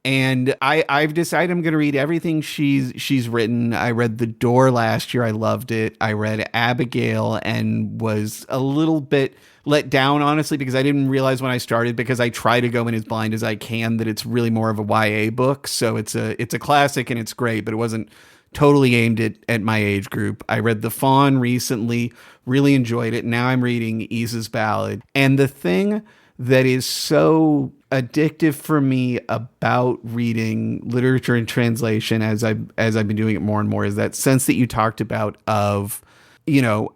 And I've decided I'm going to read everything she's written. I read The Door last year. I loved it. I read Abigail and was a little bit let down, honestly, because I didn't realize when I started, because I try to go in as blind as I can, that it's really more of a YA book. So it's a classic and it's great, but it wasn't totally aimed at my age group. I read The Fawn recently, really enjoyed it. Now I'm reading Isa's Ballad. And the thing that is so addictive for me about reading literature in translation as I've been doing it more and more is that sense that you talked about of,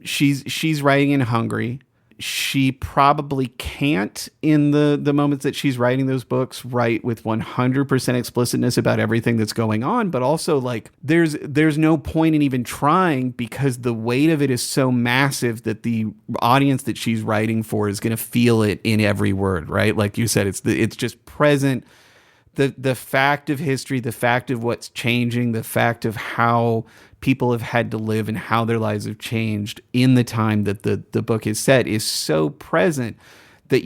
she's writing in Hungary. she probably can't, in the moments that she's writing those books, write with 100% explicitness about everything that's going on. But also, like, there's no point in even trying, because the weight of it is so massive that the audience that she's writing for is going to feel it in every word, right? Like you said, it's just present. The fact of history, the fact of what's changing, the fact of how people have had to live and how their lives have changed in the time that the book is set is so present that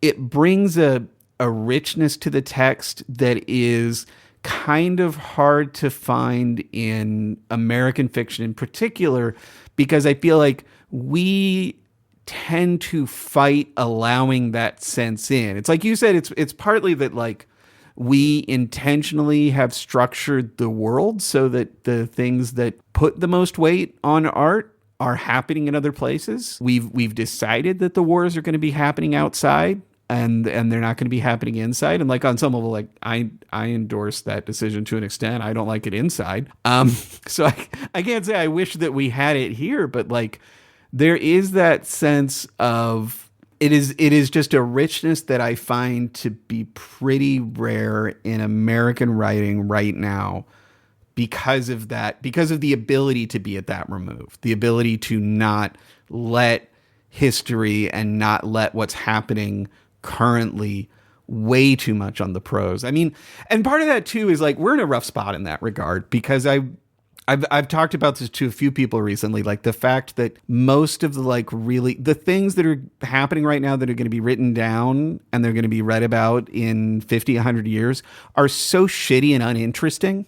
it brings a richness to the text that is kind of hard to find in American fiction in particular, because I feel like we tend to fight allowing that sense in. It's like you said, it's partly that, like, we intentionally have structured the world so that the things that put the most weight on art are happening in other places. We've decided that the wars are going to be happening outside, and they're not going to be happening inside. And, like, on some level, like, I endorse that decision to an extent. I don't like it inside. So I can't say I wish that we had it here, but, like, there is that sense of, it is just a richness that I find to be pretty rare in American writing right now, because of that, because of the ability to be at that remove, the ability to not let history and not let what's happening currently weigh too much on the prose. I mean, and part of that too is, like, we're in a rough spot in that regard, because I've talked about this to a few people recently, like the fact that most of the, like, really the things that are happening right now that are going to be written down and they're going to be read about in 50, 100 years are so shitty and uninteresting.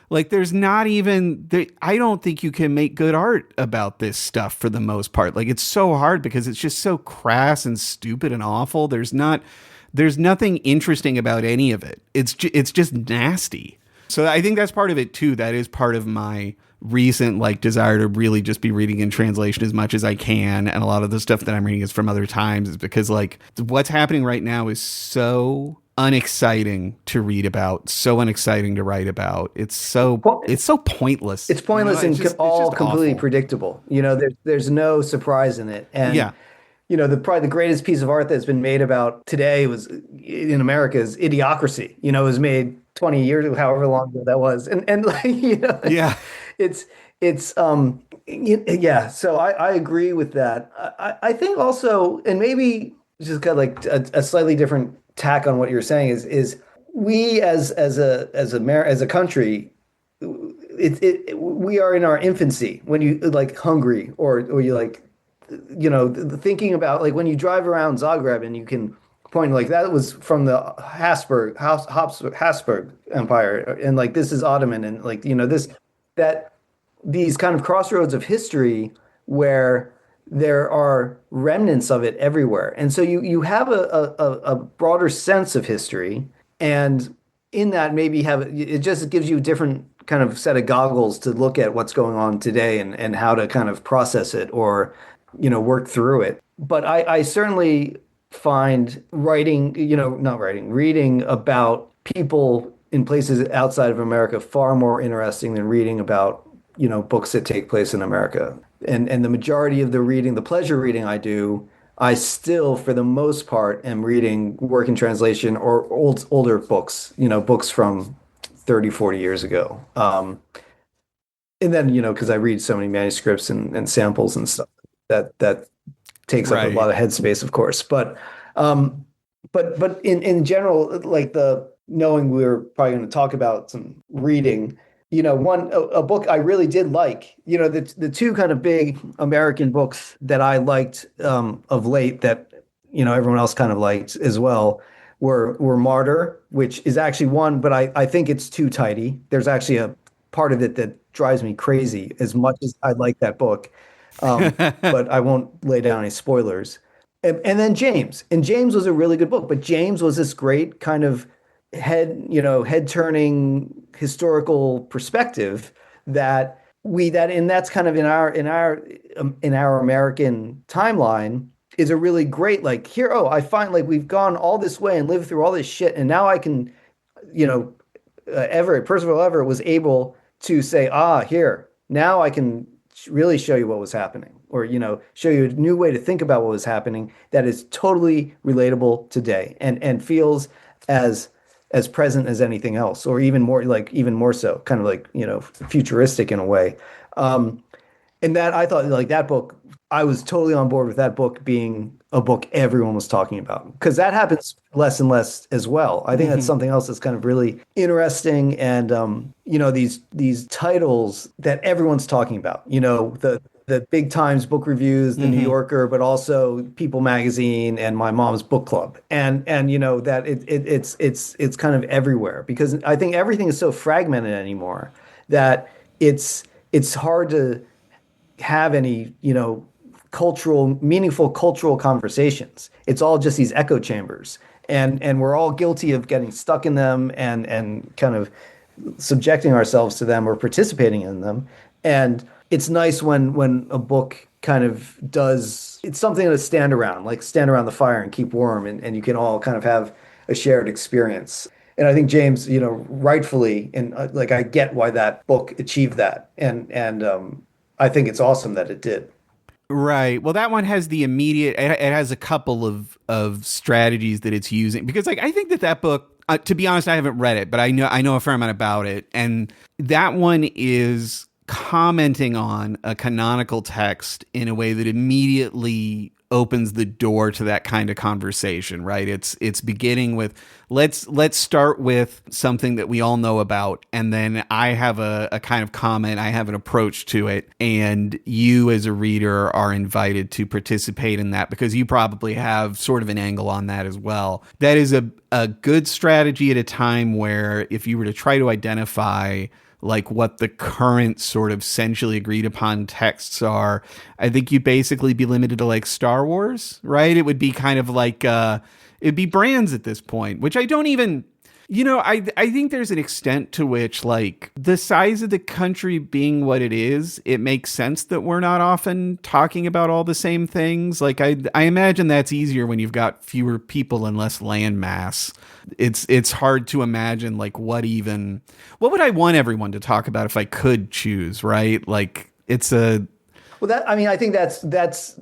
Like, there's not even, I don't think you can make good art about this stuff for the most part. Like, it's so hard because it's just so crass and stupid and awful. There's nothing interesting about any of it. It's just nasty. So I think that's part of it too. That is part of my recent, like, desire to really just be reading in translation as much as I can. And a lot of the stuff that I'm reading is from other times, is because, like, what's happening right now is so unexciting to read about, so unexciting to write about. It's so pointless. It's pointless, you know? and all completely awful. predictable. You know, there's no surprise in it. And Yeah. you know, probably the greatest piece of art that's been made about today was in America is Idiocracy. You know, it was made 20 years ago, however long ago that was. And like, you know, Yeah. it's yeah. So I agree with that. I think also, and maybe just got like a slightly different tack on what you're saying is we as a country, we are in our infancy when you like Hungary or you like, you know, thinking about like when you drive around Zagreb and you can point like that was from the Habsburg Empire, and like this is Ottoman, and like, you know, these kind of crossroads of history where there are remnants of it everywhere. And so you have a broader sense of history, and in that maybe it just gives you a different kind of set of goggles to look at what's going on today and how to kind of process it or, you know, work through it. But I certainly find reading about people in places outside of America far more interesting than reading about, you know, books that take place in America. And the majority of the pleasure reading I do, I still, for the most part, am reading work in translation or older books, you know, books from 30, 40 years ago. And then, you know, because I read so many manuscripts and samples and stuff, that takes up a lot of headspace, of course. But in general, like knowing we were probably going to talk about some reading, you know, a book I really did like, you know, the two kind of big American books that I liked of late that, you know, everyone else kind of liked as well were Martyr, which is actually one, but I think it's too tidy. There's actually a part of it that drives me crazy as much as I like that book. But I won't lay down any spoilers. And then James. And James was a really good book, but James was this great kind of head-turning historical perspective and that's kind of in our American timeline is a really great, like, here, I find like we've gone all this way and lived through all this shit, and now I can, you know, Percival Everett was able to say, here, now I can really show you what was happening. or, show you a new way to think about what was happening that is totally relatable today and feels as present as anything else, or even more so, kind of like, futuristic in a way. And that I thought like that book, I was totally on board with that book being a book everyone was talking about because that happens less and less as well. I think that's something else that's kind of really interesting. And these titles that everyone's talking about, the big Times book reviews, the New Yorker, but also People magazine and my mom's book club. And that it's kind of everywhere because I think everything is so fragmented anymore that it's hard to have any, meaningful cultural conversations. It's all just these echo chambers. And we're all guilty of getting stuck in them and kind of subjecting ourselves to them or participating in them. And it's nice when a book kind of does, it's something to stand around the fire and keep warm, and you can all kind of have a shared experience. And I think James, rightfully, and I get why that book achieved that. And I think it's awesome that it did. Right. Well, that one has the immediate, it has a couple of strategies that it's using because I think that book, to be honest, I haven't read it, but I know a fair amount about it. And that one is commenting on a canonical text in a way that immediately opens the door to that kind of conversation, right? It's beginning with let's start with something that we all know about, and then I have a kind of comment, I have an approach to it, and you as a reader are invited to participate in that because you probably have sort of an angle on that as well. That is a good strategy at a time where if you were to try to identify like what the current sort of centrally agreed upon texts are, I think you'd basically be limited to like Star Wars, right? It would be kind of like, it'd be brands at this point, which I don't even, I think there's an extent to which like the size of the country being what it is, it makes sense that we're not often talking about all the same things. Like I imagine that's easier when you've got fewer people and less land mass. It's hard to imagine like what would I want everyone to talk about if I could choose, right? Like I think that's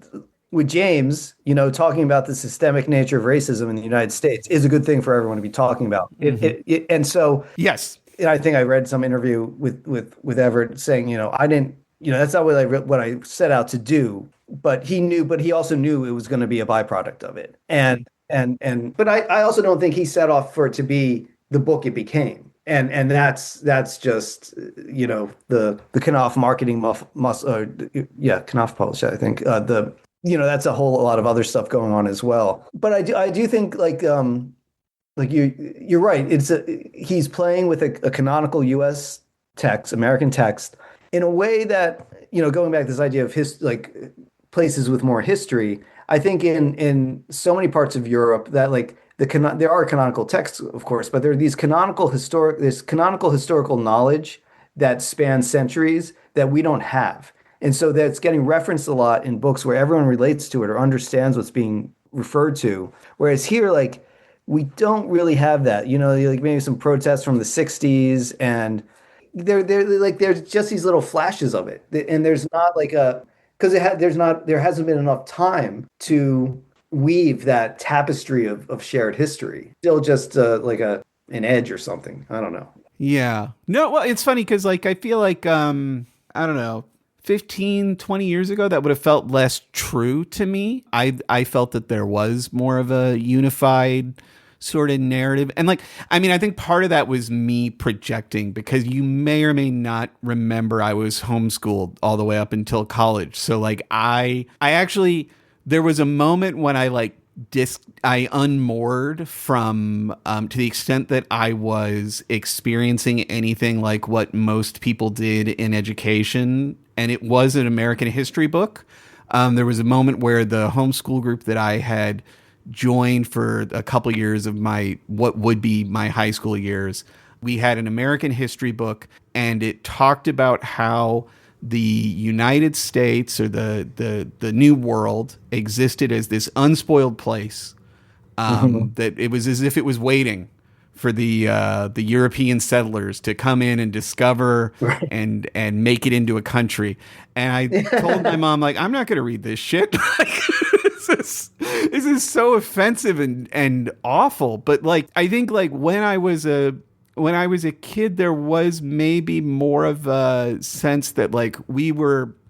with James, talking about the systemic nature of racism in the United States is a good thing for everyone to be talking about. And so, yes, I think I read some interview with Everett saying, I didn't, that's not what I set out to do. But he also knew it was going to be a byproduct of it. But I also don't think he set off for it to be the book it became. And that's just, the Knopf marketing Knopf published, I think, that's a lot of other stuff going on as well. But I do think you're right. He's playing with a canonical U.S. text, American text, in a way that, going back to this idea of places with more history. I think in so many parts of Europe that there are canonical texts, of course, but there are this canonical historical knowledge that spans centuries that we don't have. And so that's getting referenced a lot in books where everyone relates to it or understands what's being referred to. Whereas here, we don't really have that, maybe some protests from the 60s, and there's just these little flashes of it. And there's not because there hasn't been enough time to weave that tapestry of shared history. Still just an edge or something. I don't know. Yeah. No, well, it's funny because I feel like, I don't know, 15, 20 years ago, that would have felt less true to me. I felt that there was more of a unified sort of narrative. And I think part of that was me projecting because you may or may not remember I was homeschooled all the way up until college. So I actually, there was a moment when I unmoored from, to the extent that I was experiencing anything like what most people did in education. And it was an American history book. There was a moment where the homeschool group that I had joined for a couple years of what would be my high school years, we had an American history book, and it talked about how the United States or the New World existed as this unspoiled place, that it was as if it was waiting for the European settlers to come in and discover and make it into a country. And I told my mom, like, I'm not going to read this shit. Like, this is so offensive and awful. But like, I think like when I was a kid, there was maybe more of a sense that like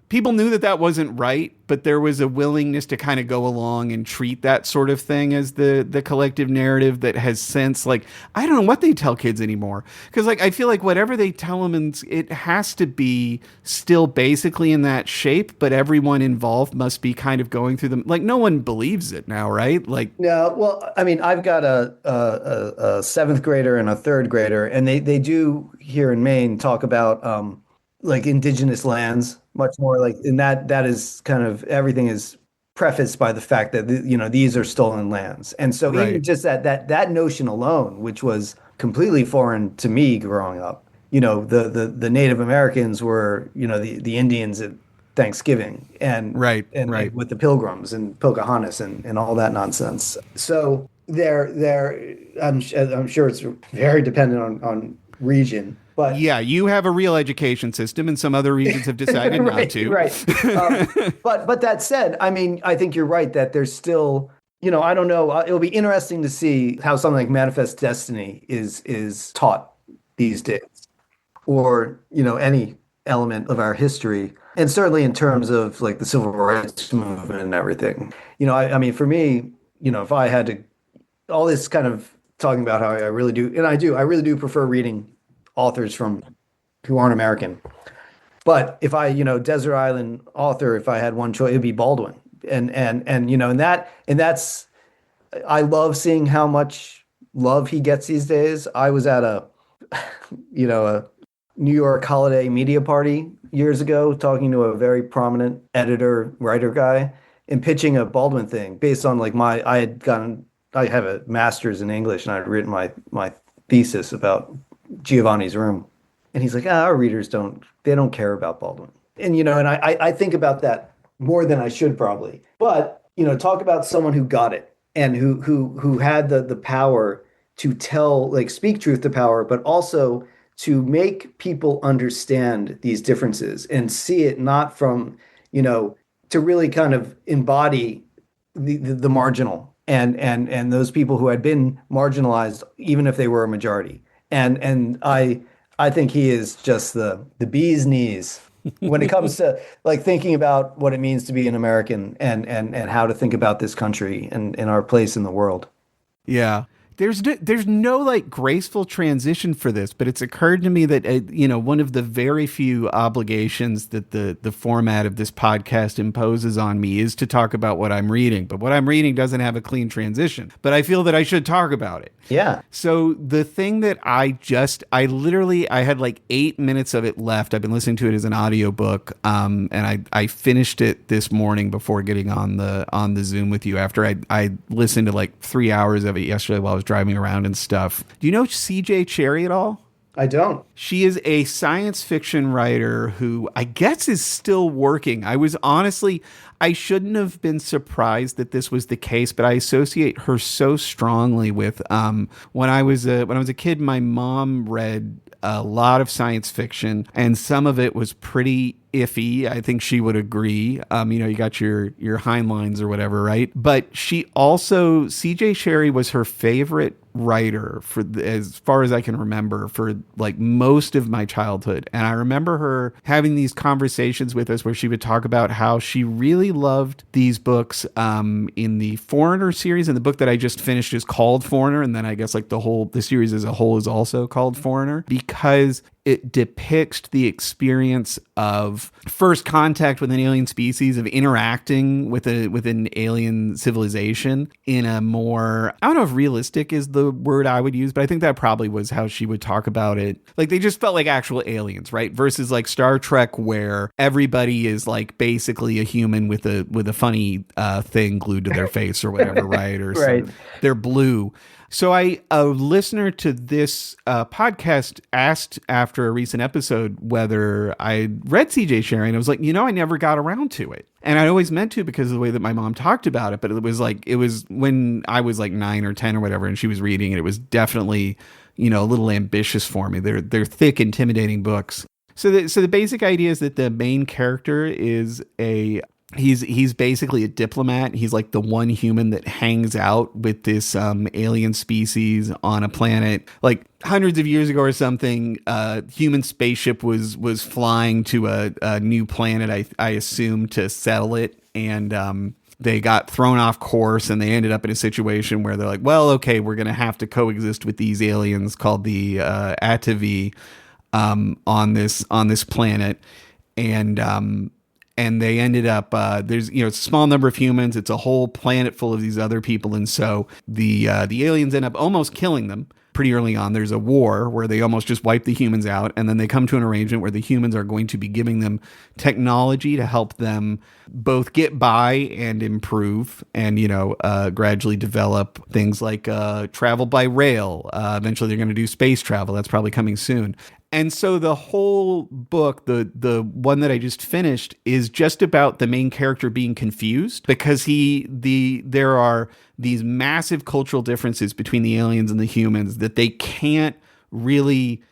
people knew that wasn't right, but there was a willingness to kind of go along and treat that sort of thing as the collective narrative that has since, like, I don't know what they tell kids anymore. Because, like, I feel like whatever they tell them, it has to be still basically in that shape, but everyone involved must be kind of going through them. Like, no one believes it now, right? Like, no, well, I mean, I've got a seventh grader and a third grader, and they do here in Maine talk about like indigenous lands much more, like, and that is kind of everything is prefaced by the fact that these are stolen lands. And so even just that notion alone, which was completely foreign to me growing up, the Native Americans were, the Indians at Thanksgiving and like, with the Pilgrims and Pocahontas and all that nonsense. So I'm sure it's very dependent on region. But yeah, you have a real education system, and some other regions have decided not to. Right. But that said, I mean, I think you're right that there's still, I don't know. It'll be interesting to see how something like Manifest Destiny is taught these days, or any element of our history, and certainly in terms of like the civil rights movement and everything. I mean, for me, if I had to, all this kind of talking about how I really do, and I really do prefer reading authors who aren't American. But if I, desert island author, if I had one choice, it'd be Baldwin. And that's, I love seeing how much love he gets these days. I was at a New York holiday media party years ago, talking to a very prominent editor, writer guy, and pitching a Baldwin thing based on like I have a master's in English, and I'd written my thesis about Giovanni's Room. And he's like, our readers don't care about Baldwin. And, and I think about that more than I should probably. But, talk about someone who got it and who had the power to tell, like, speak truth to power, but also to make people understand these differences and see it not from, to really kind of embody the marginal and those people who had been marginalized, even if they were a majority. And I think he is just the bee's knees when it comes to like thinking about what it means to be an American and how to think about this country and our place in the world. Yeah. There's no like graceful transition for this, but it's occurred to me that one of the very few obligations that the format of this podcast imposes on me is to talk about what I'm reading. But what I'm reading doesn't have a clean transition. But I feel that I should talk about it. Yeah. So the thing that I had like 8 minutes of it left. I've been listening to it as an audiobook, and I finished it this morning before getting on the Zoom with you. After I listened to like 3 hours of it yesterday while I was driving around and stuff. Do you know CJ Cherryh at all? I don't. She is a science fiction writer who I guess is still working. I shouldn't have been surprised that this was the case, but I associate her so strongly with when I was a kid, my mom read a lot of science fiction, and some of it was pretty iffy. I think she would agree. You got your Heinleins or whatever, right? But CJ Cherryh was her favorite writer for as far as I can remember for like most of my childhood. And I remember her having these conversations with us where she would talk about how she really loved these books in the Foreigner series. And the book that I just finished is called Foreigner. And then I guess like the series as a whole is also called Foreigner because it depicts the experience of first contact with an alien species, of interacting with an alien civilization in a more, I don't know if realistic is the word I would use, but I think that probably was how she would talk about it. Like they just felt like actual aliens, right? Versus like Star Trek, where everybody is like basically a human with a funny thing glued to their face or whatever, right? Or right. They're blue. So a listener to this podcast asked after a recent episode whether I read C.J. Cherryh, and I was like, I never got around to it. And I always meant to because of the way that my mom talked about it. But it was when I was like 9 or 10 or whatever, and she was reading it. It was definitely, a little ambitious for me. They're thick, intimidating books. So the basic idea is that the main character is he's basically a diplomat. He's like the one human that hangs out with this alien species on a planet. Like hundreds of years ago or something, human spaceship was flying to a new planet, I assume, to settle it. And they got thrown off course, and they ended up in a situation where they're like, well, okay, we're going to have to coexist with these aliens called the Atavi on this planet. And they ended up, there's, it's a small number of humans. It's a whole planet full of these other people. And so the aliens end up almost killing them pretty early on. There's a war where they almost just wipe the humans out. And then they come to an arrangement where the humans are going to be giving them technology to help them both get by and improve and, gradually develop things like travel by rail. Eventually they're going to do space travel. That's probably coming soon. And so the whole book, the one that I just finished, is just about the main character being confused because there are these massive cultural differences between the aliens and the humans that they can't really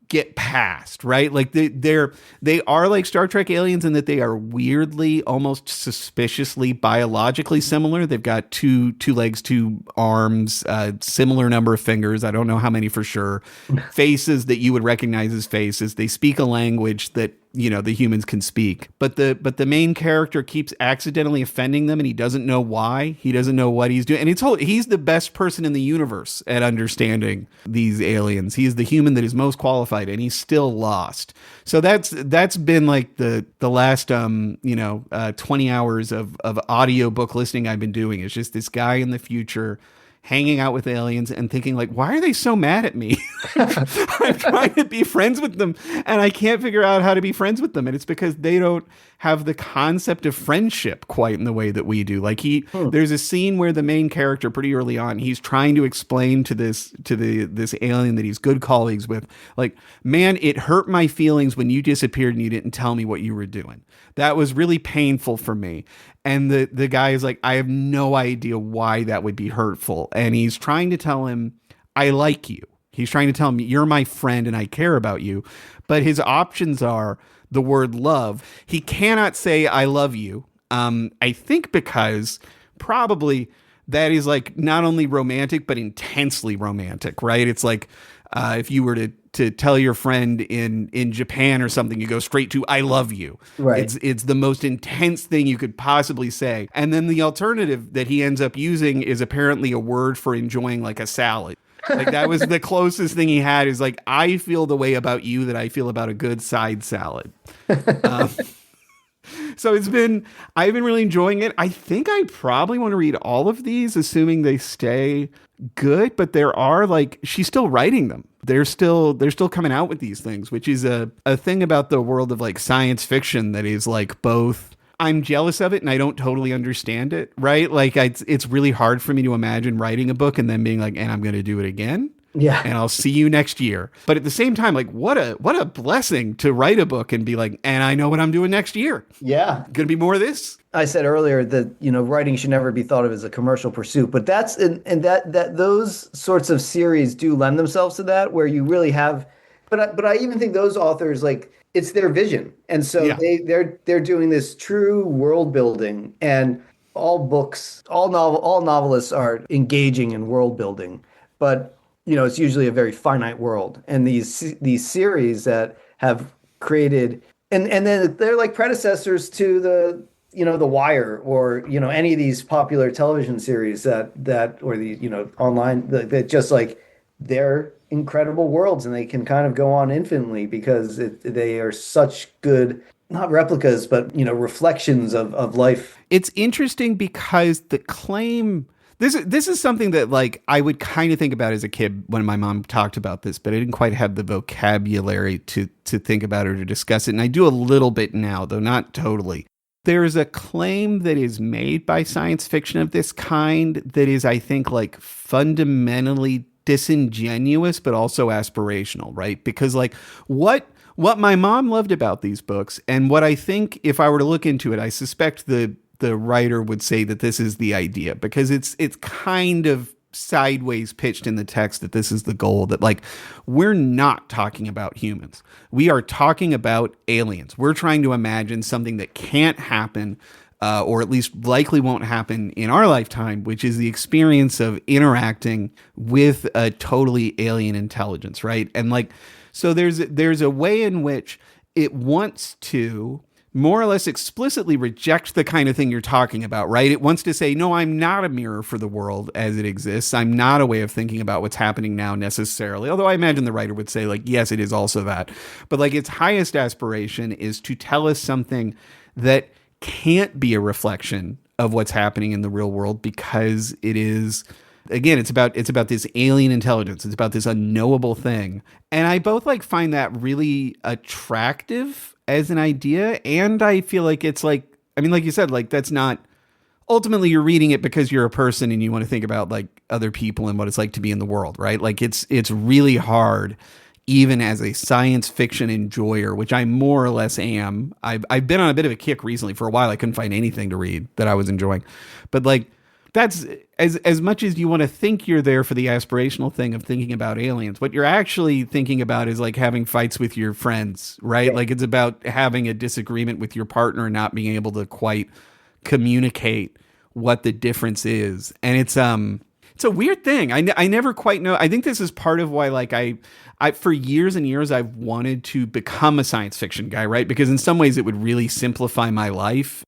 get past, right? Like they are like Star Trek aliens in that they are weirdly, almost suspiciously biologically similar. They've got two legs, 2 arms, similar number of fingers. I don't know how many for sure. Faces that you would recognize as faces. They speak a language that the humans can speak, but the main character keeps accidentally offending them, and he doesn't know why. He doesn't know what he's doing, and he's the best person in the universe at understanding these aliens. He is the human that is most qualified, and he's still lost. So that's been like the last 20 hours of audiobook listening I've been doing. It's just this guy in the future hanging out with aliens and thinking like, why are they so mad at me? I'm trying to be friends with them and I can't figure out how to be friends with them. And it's because they don't have the concept of friendship quite in the way that we do. Like there's a scene where the main character pretty early on, he's trying to explain to this alien that he's good colleagues with, like, man, it hurt my feelings when you disappeared and you didn't tell me what you were doing. That was really painful for me. And the guy is like, I have no idea why that would be hurtful. And he's trying to tell him, I like you. He's trying to tell him, you're my friend and I care about you. But his options are the word love. He cannot say, I love you. I think because probably that is like not only romantic, but intensely romantic, right? It's like if you were to tell your friend in Japan or something, you go straight to, I love you. Right. It's the most intense thing you could possibly say. And then the alternative that he ends up using is apparently a word for enjoying like a salad. Like that was the closest thing he had is like, I feel the way about you that I feel about a good side salad. So I've been really enjoying it. I think I probably want to read all of these, assuming they stay good, but there are like, she's still writing them. They're still coming out with these things, which is a thing about the world of like science fiction that is like both, I'm jealous of it and I don't totally understand it, right? Like it's really hard for me to imagine writing a book and then being like, and I'm going to do it again. Yeah. And I'll see you next year. But at the same time, like what a blessing to write a book and be like, and I know what I'm doing next year. Yeah. Going to be more of this. I said earlier that, writing should never be thought of as a commercial pursuit, but that's, and that those sorts of series do lend themselves to that, where you really have, but I even think those authors, like, it's their vision. And so yeah. they're doing this true world building, and all novelists are engaging in world building, but it's usually a very finite world. And these series that have created, and then they're like predecessors to the Wire or, any of these popular television series that or the, online, that just like, they're incredible worlds, and they can kind of go on infinitely because they are such good, not replicas, but, reflections of life. It's interesting because the claim, this is something that like I would kind of think about as a kid when my mom talked about this, but I didn't quite have the vocabulary to think about it or to discuss it. And I do a little bit now, though not totally. there's a claim that is made by science fiction of this kind that is, I think, like fundamentally disingenuous, but also aspirational, right? Because like what my mom loved about these books, and what I think if I were to look into it, I suspect the writer would say that this is the idea, because it's kind of sideways pitched in the text that this is the goal, that like we're not talking about humans, we are talking about aliens. We're trying to imagine something that can't happen, or at least likely won't happen in our lifetime, which is the experience of interacting with a totally alien intelligence, right? And like, so there's a way in which it wants to more or less explicitly reject the kind of thing you're talking about, right? It wants to say, no, I'm not a mirror for the world as it exists. I'm not a way of thinking about what's happening now necessarily. Although I imagine the writer would say, like, yes, it is also that. But like its highest aspiration is to tell us something that can't be a reflection of what's happening in the real world, because it is, again, it's about this alien intelligence. It's about this unknowable thing. And I both like find that really attractive as an idea, and I feel like it's like, I mean, like you said, like that's not, ultimately you're reading it because you're a person and you want to think about like other people and what it's like to be in the world, right? Like it's really hard, even as a science fiction enjoyer, which I more or less am. I've been on a bit of a kick recently. For a while I couldn't find anything to read that I was enjoying, but like that's as much as you want to think you're there for the aspirational thing of thinking about aliens, what you're actually thinking about is like having fights with your friends, right? Yeah. Like it's about having a disagreement with your partner and not being able to quite communicate what the difference is. And it's a weird thing. I never quite know. I think this is part of why, like I for years and years, I've wanted to become a science fiction guy, right? Because in some ways it would really simplify my life.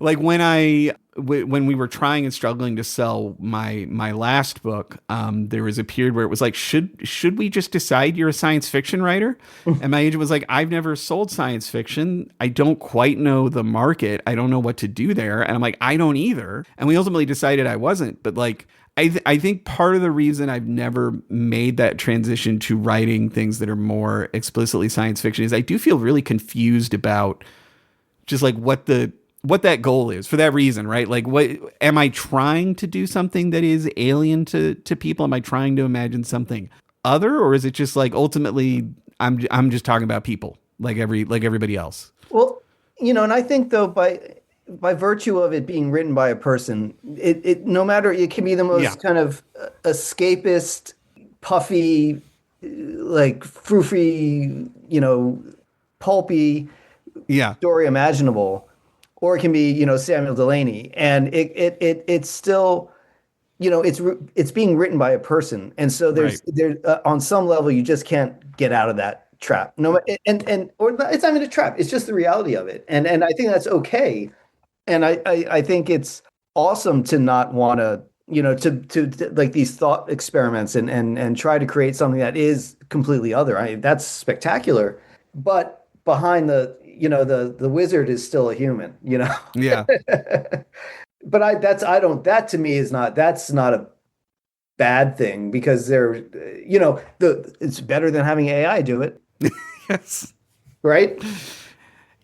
Like when we were trying and struggling to sell my last book, there was a period where it was like, should we just decide you're a science fiction writer? And my agent was like, I've never sold science fiction. I don't quite know the market. I don't know what to do there. And I'm like, I don't either. And we ultimately decided I wasn't. But like, I think part of the reason I've never made that transition to writing things that are more explicitly science fiction is I do feel really confused about just like what that goal is for that reason, right? Like, what am I trying to do something that is alien to people? Am I trying to imagine something other, or is it just like ultimately I'm just talking about people like everybody else? Well, and I think though by virtue of it being written by a person, it no matter, it can be the most kind of escapist, puffy, like froofy, pulpy story imaginable, or it can be, Samuel Delany, and it's still, it's being written by a person, and so there's on some level you just can't get out of that trap. No, or it's not even a trap. It's just the reality of it, and I think that's okay. And I think it's awesome to not want to, to like these thought experiments and try to create something that is completely other. That's spectacular. But behind the wizard is still a human, Yeah. But that to me that's not a bad thing, because it's better than having AI do it. Yes. Right?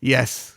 Yes.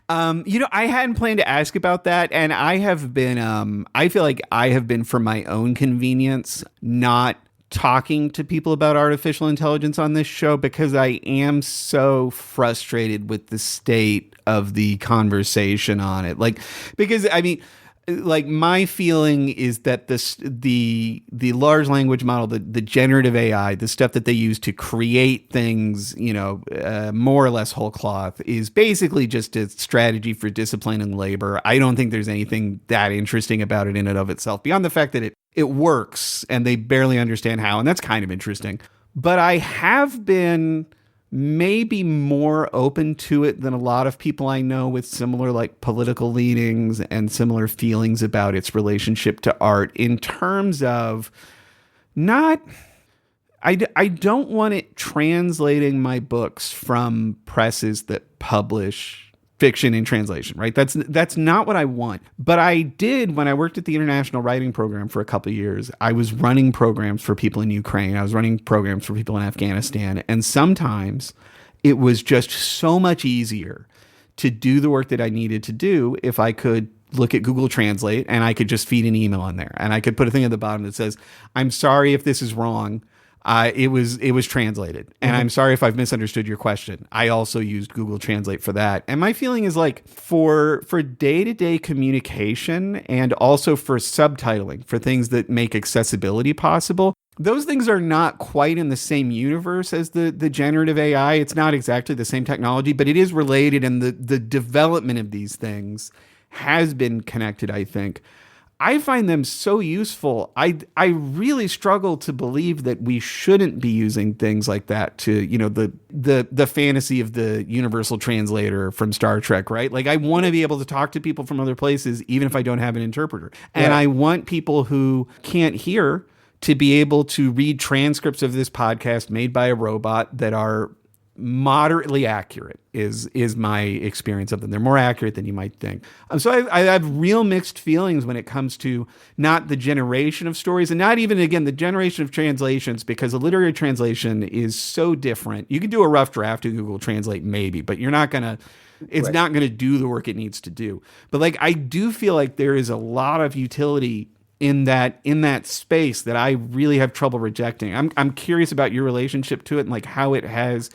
I hadn't planned to ask about that. And I have been, I feel like I have been, for my own convenience, not talking to people about artificial intelligence on this show, because I am so frustrated with the state of the conversation on it. Like, because I mean, like my feeling is that the large language model, the generative AI, the stuff that they use to create things, more or less whole cloth, is basically just a strategy for disciplining labor. I don't think there's anything that interesting about it in and of itself, beyond the fact that it works and they barely understand how, and that's kind of interesting. But I have been maybe more open to it than a lot of people I know with similar like political leanings and similar feelings about its relationship to art, in terms of I don't want it translating my books from presses that publish fiction in translation, right? That's not what I want. But I did, when I worked at the International Writing Program for a couple of years, I was running programs for people in Ukraine. I was running programs for people in Afghanistan. And sometimes it was just so much easier to do the work that I needed to do if I could look at Google Translate and I could just feed an email in there and I could put a thing at the bottom that says, I'm sorry if this is wrong. It was translated, and I'm sorry if I've misunderstood your question. I also used Google Translate for that. And my feeling is like for day-to-day communication and also for subtitling, for things that make accessibility possible, those things are not quite in the same universe as the generative AI. It's not exactly the same technology, but it is related, and the development of these things has been connected, I think. I find them so useful. I really struggle to believe that we shouldn't be using things like that to, the fantasy of the universal translator from Star Trek, right? Like, I want to be able to talk to people from other places, even if I don't have an interpreter. And I want people who can't hear to be able to read transcripts of this podcast made by a robot that are moderately accurate is my experience of them. They're more accurate than you might think. So I have real mixed feelings when it comes to not the generation of stories and not even, again, the generation of translations, because a literary translation is so different. You can do a rough draft in Google Translate maybe, but you're not going to, it's not going to do the work it needs to do. But like, I do feel like there is a lot of utility in that space that I really have trouble rejecting. I'm curious about your relationship to it and like how it has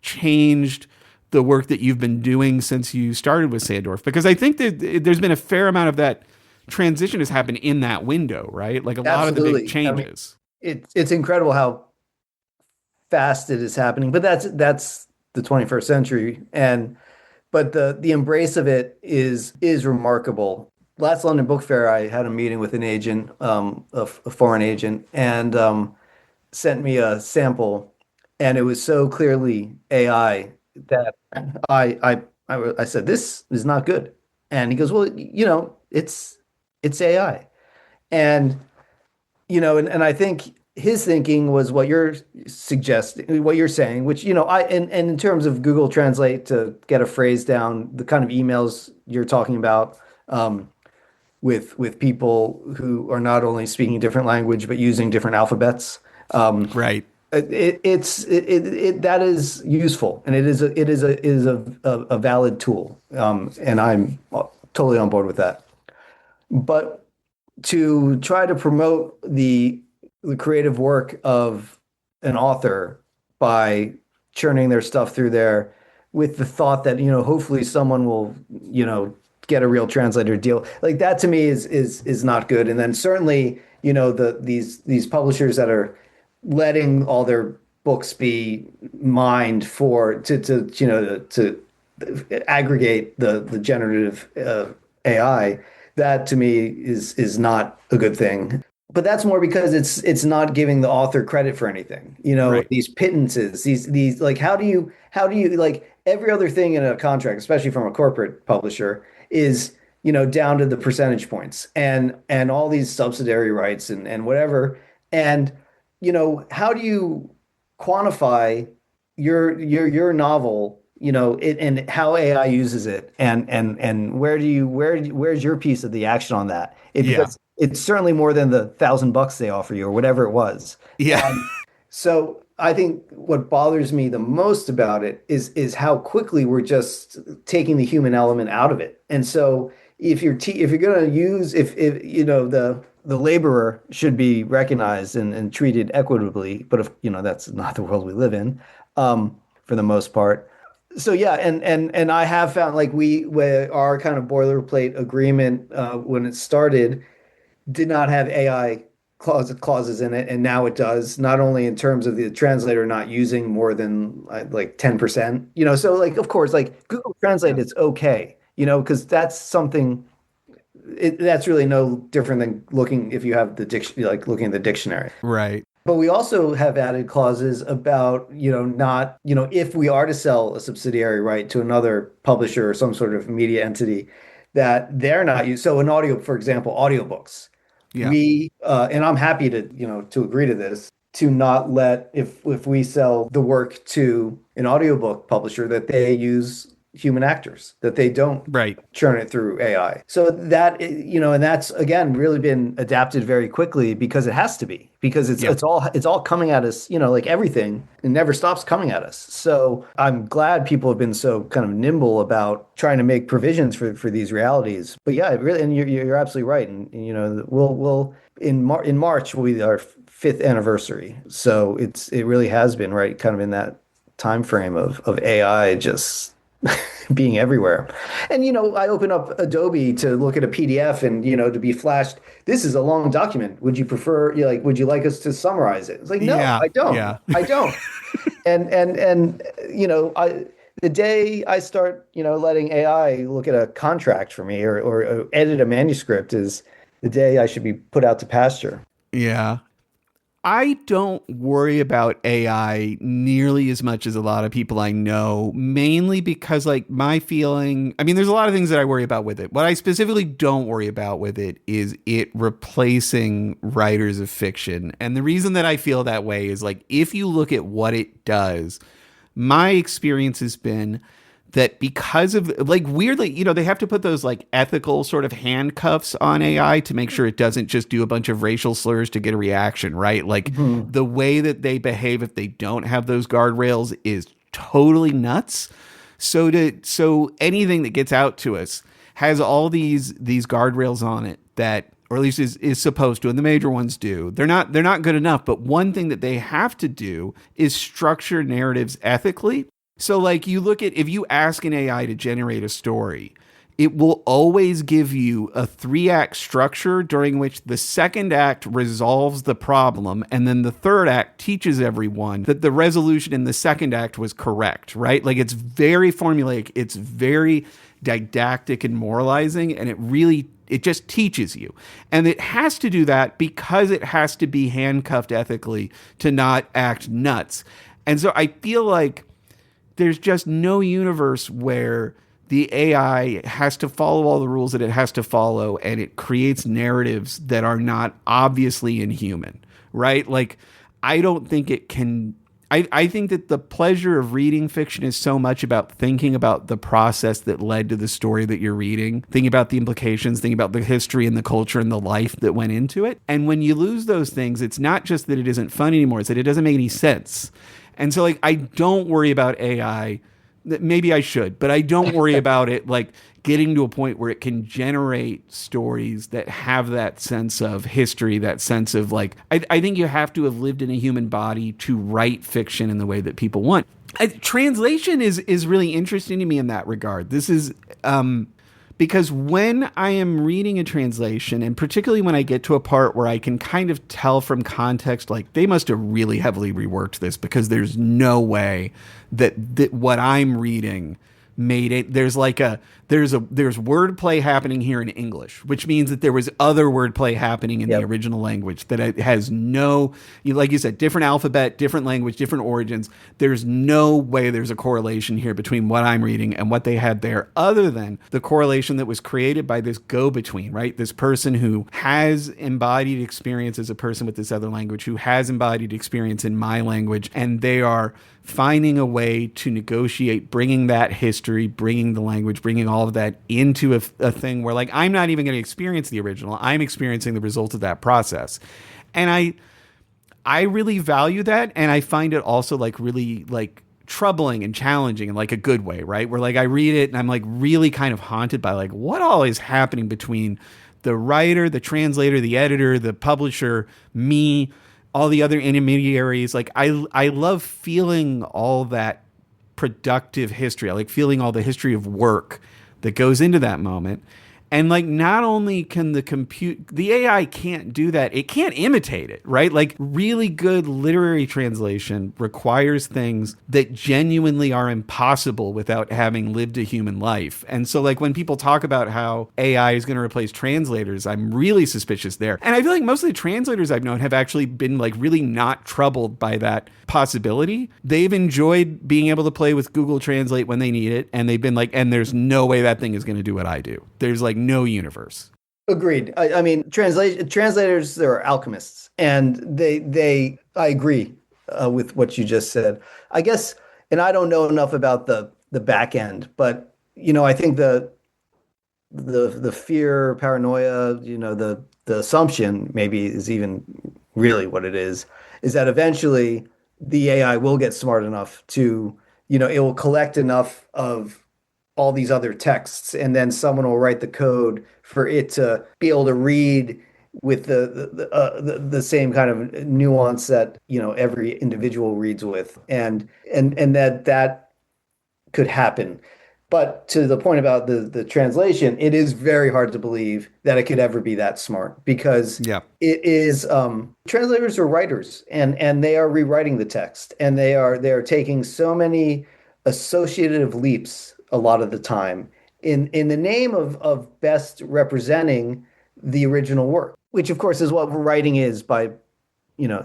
changed the work that you've been doing since you started with Sandorf, because I think that there's been a fair amount of that transition has happened in that window, right? Like a lot of the big changes. I mean, it's incredible how fast it is happening, but that's the 21st century. But the embrace of it is remarkable. Last London Book Fair, I had a meeting with an agent, a foreign agent, and sent me a sample. And it was so clearly AI that I said, this is not good. And he goes, well, it's AI. And, and I think his thinking was what you're suggesting, what you're saying, which, and in terms of Google Translate to get a phrase down, the kind of emails you're talking about with people who are not only speaking a different language, but using different alphabets. Right. That is useful, and it is a valid tool, and I'm totally on board with that. But to try to promote the creative work of an author by churning their stuff through there with the thought that hopefully someone will get a real translator deal, like that to me is not good. And then certainly these publishers that are letting all their books be mined to aggregate the generative AI, that to me is not a good thing. But that's more because it's not giving the author credit for anything. Right. These pittances, these like how do you like every other thing in a contract, especially from a corporate publisher, is down to the percentage points and all these subsidiary rights and whatever. And how do you quantify your novel, and how AI uses it, and where's your piece of the action on that? It's certainly more than the $1,000 they offer you or whatever it was. Yeah. So I think what bothers me the most about it is how quickly we're just taking the human element out of it. And so if you're going to use the laborer should be recognized and treated equitably, but if that's not the world we live in, for the most part. So yeah, and I have found like our kind of boilerplate agreement when it started did not have AI clauses in it, and now it does. Not only in terms of the translator not using more than like 10%, so like of course like Google Translate it's okay, because that's something. That's really no different than looking if you have looking at the dictionary. Right. But we also have added clauses about, not, if we are to sell a subsidiary right to another publisher or some sort of media entity that they're not used. So an audio, for example, audiobooks. Yeah. And I'm happy to agree to this, to not let, if we sell the work to an audiobook publisher, that they use human actors, that they don't Right. churn it through AI. So that, and that's again really been adapted very quickly because it has to be, because Yep. it's all coming at us, like everything, it never stops coming at us. So I'm glad people have been so kind of nimble about trying to make provisions for these realities. But yeah, it really, and you're absolutely right. And we'll in March will be our fifth anniversary. So it really has been right kind of in that time frame of AI just being everywhere. And I open up Adobe to look at a PDF and to be flashed, this is a long document. Would you prefer, would you like us to summarize it? It's like, no, Yeah. I don't. Yeah. I don't. And I the day I start, letting AI look at a contract for me or edit a manuscript is the day I should be put out to pasture. Yeah. I don't worry about AI nearly as much as a lot of people I know, mainly because, like, my feeling, I mean, there's a lot of things that I worry about with it. What I specifically don't worry about with it is it replacing writers of fiction. And the reason that I feel that way is, like, if you look at what it does, my experience has been that because of, like, weirdly, they have to put those like ethical sort of handcuffs on AI to make sure it doesn't just do a bunch of racial slurs to get a reaction, right? Like the way that they behave if they don't have those guardrails is totally nuts. So anything that gets out to us has all these guardrails on it that, or at least is supposed to, and the major ones do. They're not good enough, but one thing that they have to do is structure narratives ethically. So, like, you look at, if you ask an AI to generate a story, it will always give you a 3-act structure during which the second act resolves the problem, and then the third act teaches everyone that the resolution in the second act was correct, right? Like, it's very formulaic, it's very didactic and moralizing, and it just teaches you. And it has to do that because it has to be handcuffed ethically to not act nuts. And so I feel like there's just no universe where the AI has to follow all the rules that it has to follow, and it creates narratives that are not obviously inhuman, right? Like, I don't think it can. I think that the pleasure of reading fiction is so much about thinking about the process that led to the story that you're reading, thinking about the implications, thinking about the history and the culture and the life that went into it. And when you lose those things, it's not just that it isn't fun anymore, it's that it doesn't make any sense. And so, like, I don't worry about AI. Maybe I should, but I don't worry about it, like, getting to a point where it can generate stories that have that sense of history, that sense of, like, I think you have to have lived in a human body to write fiction in the way that people want. Translation is really interesting to me in that regard. This is because when I am reading a translation, and particularly when I get to a part where I can kind of tell from context, like, they must have really heavily reworked this because there's no way that what I'm reading made it. There's wordplay happening here in English, which means that there was other wordplay happening in the original language that it has no, like you said, different alphabet, different language, different origins. There's no way there's a correlation here between what I'm reading and what they had there, other than the correlation that was created by this go-between, right? This person who has embodied experience as a person with this other language, who has embodied experience in my language, and they are finding a way to negotiate, bringing that history, bringing the language, bringing all of that into a thing where, like, I'm not even going to experience the original. I'm experiencing the result of that process. And I really value that. And I find it also, like, really, like, troubling and challenging in, like, a good way, right? Where, like, I read it and I'm, like, really kind of haunted by, like, what all is happening between the writer, the translator, the editor, the publisher, me, all the other intermediaries. Like, I love feeling all that productive history. I like feeling all the history of work that goes into that moment. And, like, not only can the AI can't do that, it can't imitate it, right? Like, really good literary translation requires things that genuinely are impossible without having lived a human life. And so, like, when people talk about how AI is going to replace translators, I'm really suspicious there. And I feel like most of the translators I've known have actually been, like, really not troubled by that possibility. They've enjoyed being able to play with Google Translate when they need it. And they've been like, and there's no way that thing is going to do what I do. There's, like, no universe. Agreed. I mean, translators, they're alchemists, and I agree with what you just said. I guess, and I don't know enough about the the back end. But, I think the fear, paranoia, the assumption maybe is even really what it is that eventually the AI will get smart enough to, it will collect enough of all these other texts, and then someone will write the code for it to be able to read with the same kind of nuance that, every individual reads with, and that could happen. But to the point about the translation, it is very hard to believe that it could ever be that smart, because Yeah. it is, translators are writers, and they are rewriting the text, and they are taking so many associative leaps a lot of the time in the name of best representing the original work, which of course is what writing is by,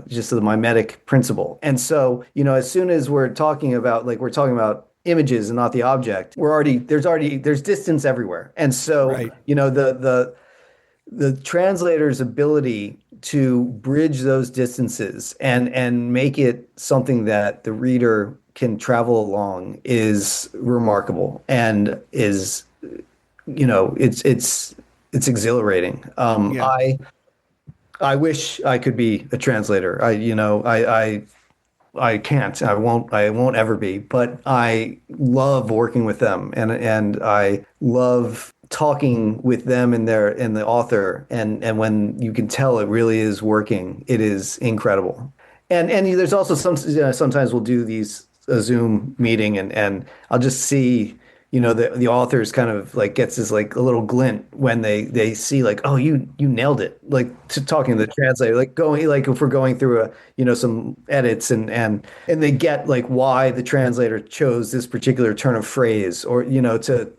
just the mimetic principle. And so, as soon as we're talking about images and not the object, there's distance everywhere. And so, Right. The translator's ability to bridge those distances and make it something that the reader can travel along is remarkable, and is, it's exhilarating. Yeah. I wish I could be a translator. I can't. I won't ever be. But I love working with them, and I love talking with them and the author, and when you can tell it really is working, it is incredible. And there's also sometimes we'll do these a Zoom meeting, and I'll just see, the authors kind of like gets this like a little glint when they see like, oh, you nailed it, like, to talking to the translator, like going, like if we're going through some edits, and they get like why the translator chose this particular turn of phrase, or to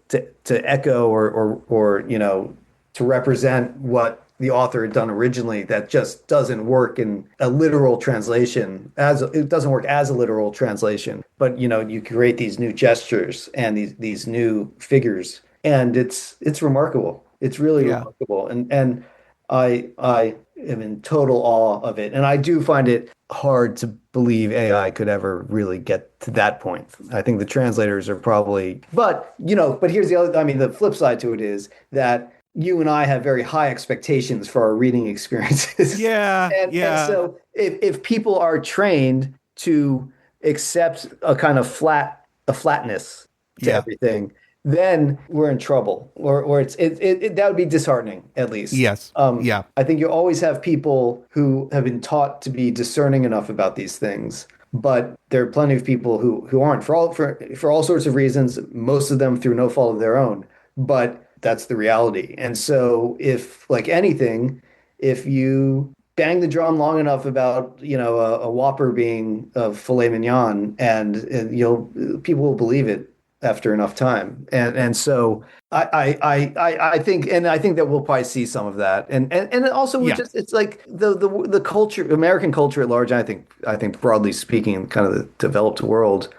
echo, or to represent what the author had done originally, that just doesn't work in a literal translation, as it doesn't work as a literal translation. But you create these new gestures and these new figures, and it's remarkable. It's really remarkable, and I am in total awe of it. And I do find it hard to believe AI could ever really get to that point. I think the translators are probably, but here's the flip side to it is that you and I have very high expectations for our reading experiences. Yeah. And so if people are trained to accept a kind of flatness to everything, then we're in trouble, or that would be disheartening, at least. Yes. I think you always have people who have been taught to be discerning enough about these things, but there are plenty of people who aren't, for all sorts of reasons, most of them through no fault of their own. But that's the reality. And so if, like anything, if you bang the drum long enough about, a Whopper being a filet mignon, and people will believe it after enough time. And so I think that we'll probably see some of that. And also it's like the culture, American culture at large, I think broadly speaking, kind of the developed world,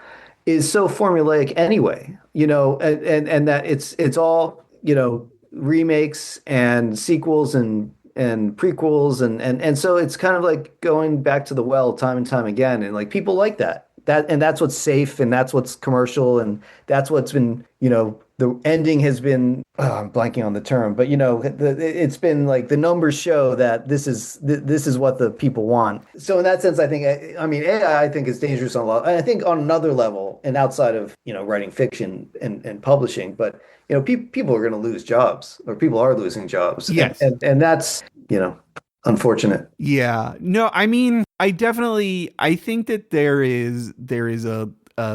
is so formulaic anyway, and that it's all, remakes and sequels and prequels, and so it's kind of like going back to the well time and time again, and like people like that, and that's what's safe, and that's what's commercial, and that's what's been, the ending has been, I'm blanking on the term, but it's been like the numbers show that this is what the people want. So in that sense, I think, AI, I think, is dangerous on a lot. And I think on another level, and outside of writing fiction and publishing, but people are going to lose jobs, or people are losing jobs. Yes, and that's unfortunate. Yeah. No, I think that there is a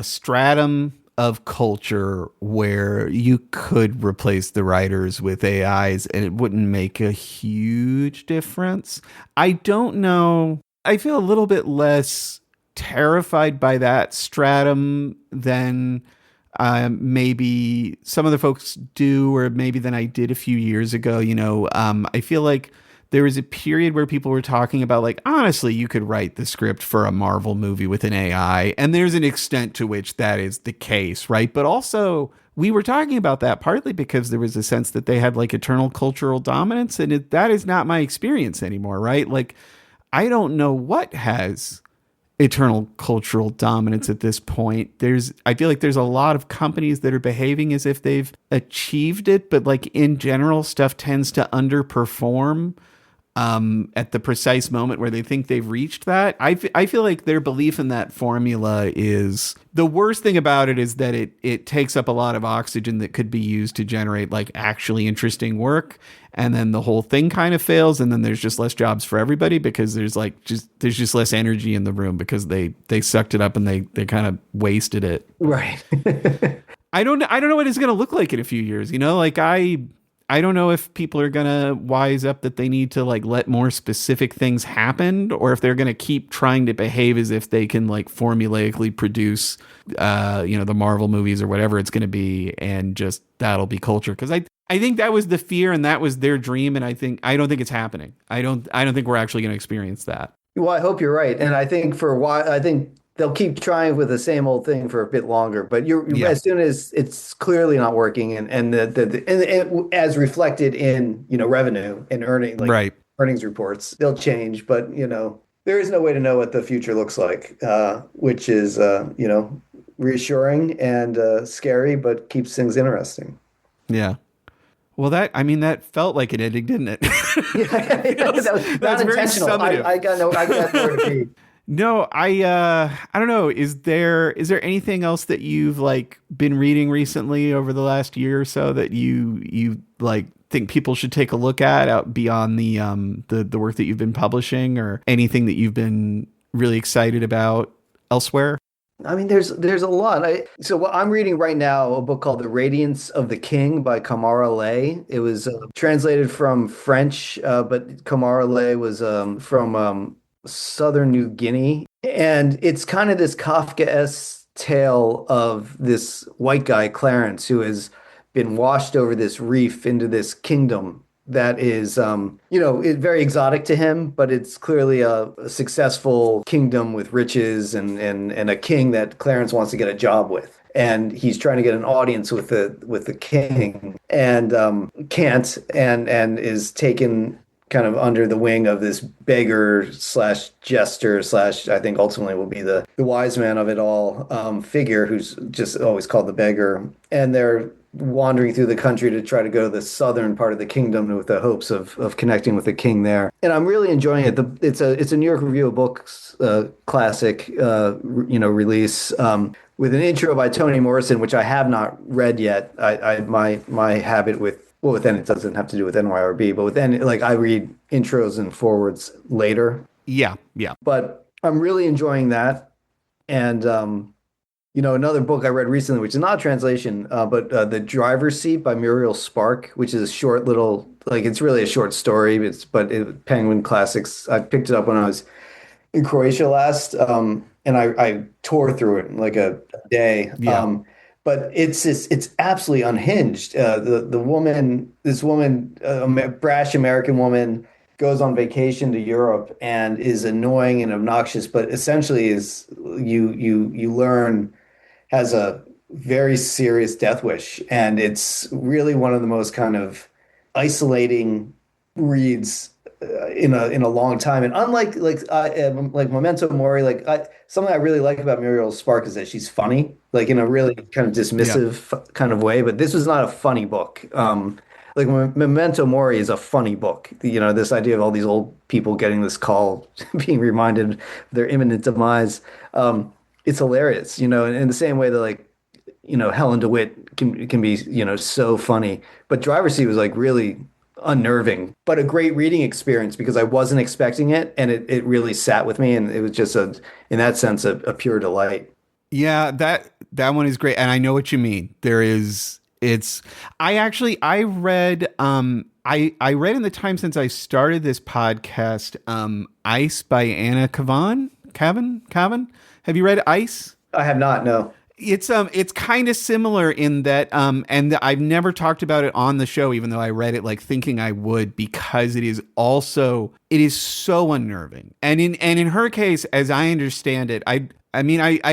stratum of culture where you could replace the writers with AIs and it wouldn't make a huge difference. I don't know. I feel a little bit less terrified by that stratum than maybe some other folks do, or maybe than I did a few years ago. I feel like there was a period where people were talking about, like, honestly, you could write the script for a Marvel movie with an AI. And there's an extent to which that is the case, right? But also, we were talking about that partly because there was a sense that they had like eternal cultural dominance. And that is not my experience anymore, right? Like, I don't know what has eternal cultural dominance at this point. I feel like there's a lot of companies that are behaving as if they've achieved it, but like in general, stuff tends to underperform at the precise moment where they think they've reached that. I feel like their belief in that formula is the worst thing about it is that it takes up a lot of oxygen that could be used to generate like actually interesting work. And then the whole thing kind of fails. And then there's just less jobs for everybody because there's just less energy in the room because they sucked it up and they kind of wasted it. Right. I don't know what it's going to look like in a few years. You know, like I don't know if people are going to wise up that they need to like let more specific things happen or if they're going to keep trying to behave as if they can like formulaically produce, the Marvel movies or whatever it's going to be. And just that'll be culture. Cause I think that was the fear and that was their dream. And I don't think it's happening. I don't think we're actually going to experience that. Well, I hope you're right. And I think for a while, I think they'll keep trying with the same old thing for a bit longer, but as soon as it's clearly not working and as reflected in, revenue and earnings reports, they'll change. But, there is no way to know what the future looks like, which is, reassuring and scary, but keeps things interesting. Yeah. Well, that felt like an ending, didn't it? That's very intentional. I got nowhere to be. No, I don't know. Is there anything else that you've like been reading recently over the last year or so that you like think people should take a look at out beyond the work that you've been publishing or anything that you've been really excited about elsewhere? I mean, there's a lot. So what I'm reading right now, a book called The Radiance of the King by Camara Laye. It was translated from French, but Camara Laye was from Southern New Guinea. And it's kind of this Kafkaesque tale of this white guy, Clarence, who has been washed over this reef into this kingdom that is, very exotic to him, but it's clearly a successful kingdom with riches and a king that Clarence wants to get a job with. And he's trying to get an audience with the king and can't and is taken kind of under the wing of this beggar slash jester slash I think ultimately will be the wise man of it all figure who's just always called the beggar. And they're wandering through the country to try to go to the southern part of the kingdom with the hopes of connecting with the king there. And I'm really enjoying it. It's a New York Review of Books classic release with an intro by Toni Morrison, which I have not read yet. My habit with then it doesn't have to do with NYRB, but with then I read intros and forwards later. Yeah. But I'm really enjoying that. And another book I read recently, which is not a translation, but The Driver's Seat by Muriel Spark, which is a short little, it's really a short story. Penguin Classics. I picked it up when I was in Croatia last, and I tore through it in like a day. Yeah. But it's absolutely unhinged. This woman, a brash American woman, goes on vacation to Europe and is annoying and obnoxious, but essentially is you learn has a very serious death wish, and it's really one of the most kind of isolating reads in a long time. And unlike like Memento Mori, something I really like about Muriel Spark is that she's funny, in a really kind of dismissive kind of way. But this was not a funny book. Memento Mori is a funny book. This idea of all these old people getting this call, being reminded of their imminent demise. It's hilarious, in the same way that Helen DeWitt can be, so funny. But Driver's Seat was really unnerving, but a great reading experience because I wasn't expecting it, and it really sat with me, and it was just in that sense a pure delight. Yeah, that one is great, and I know what you mean. I read I read in the time since I started this podcast Ice by Anna Kavan. Have you read Ice? I have not, no. It's kind of similar in that and I've never talked about it on the show, even though I read it thinking I would, because it is so unnerving. And in her case, as I understand it, I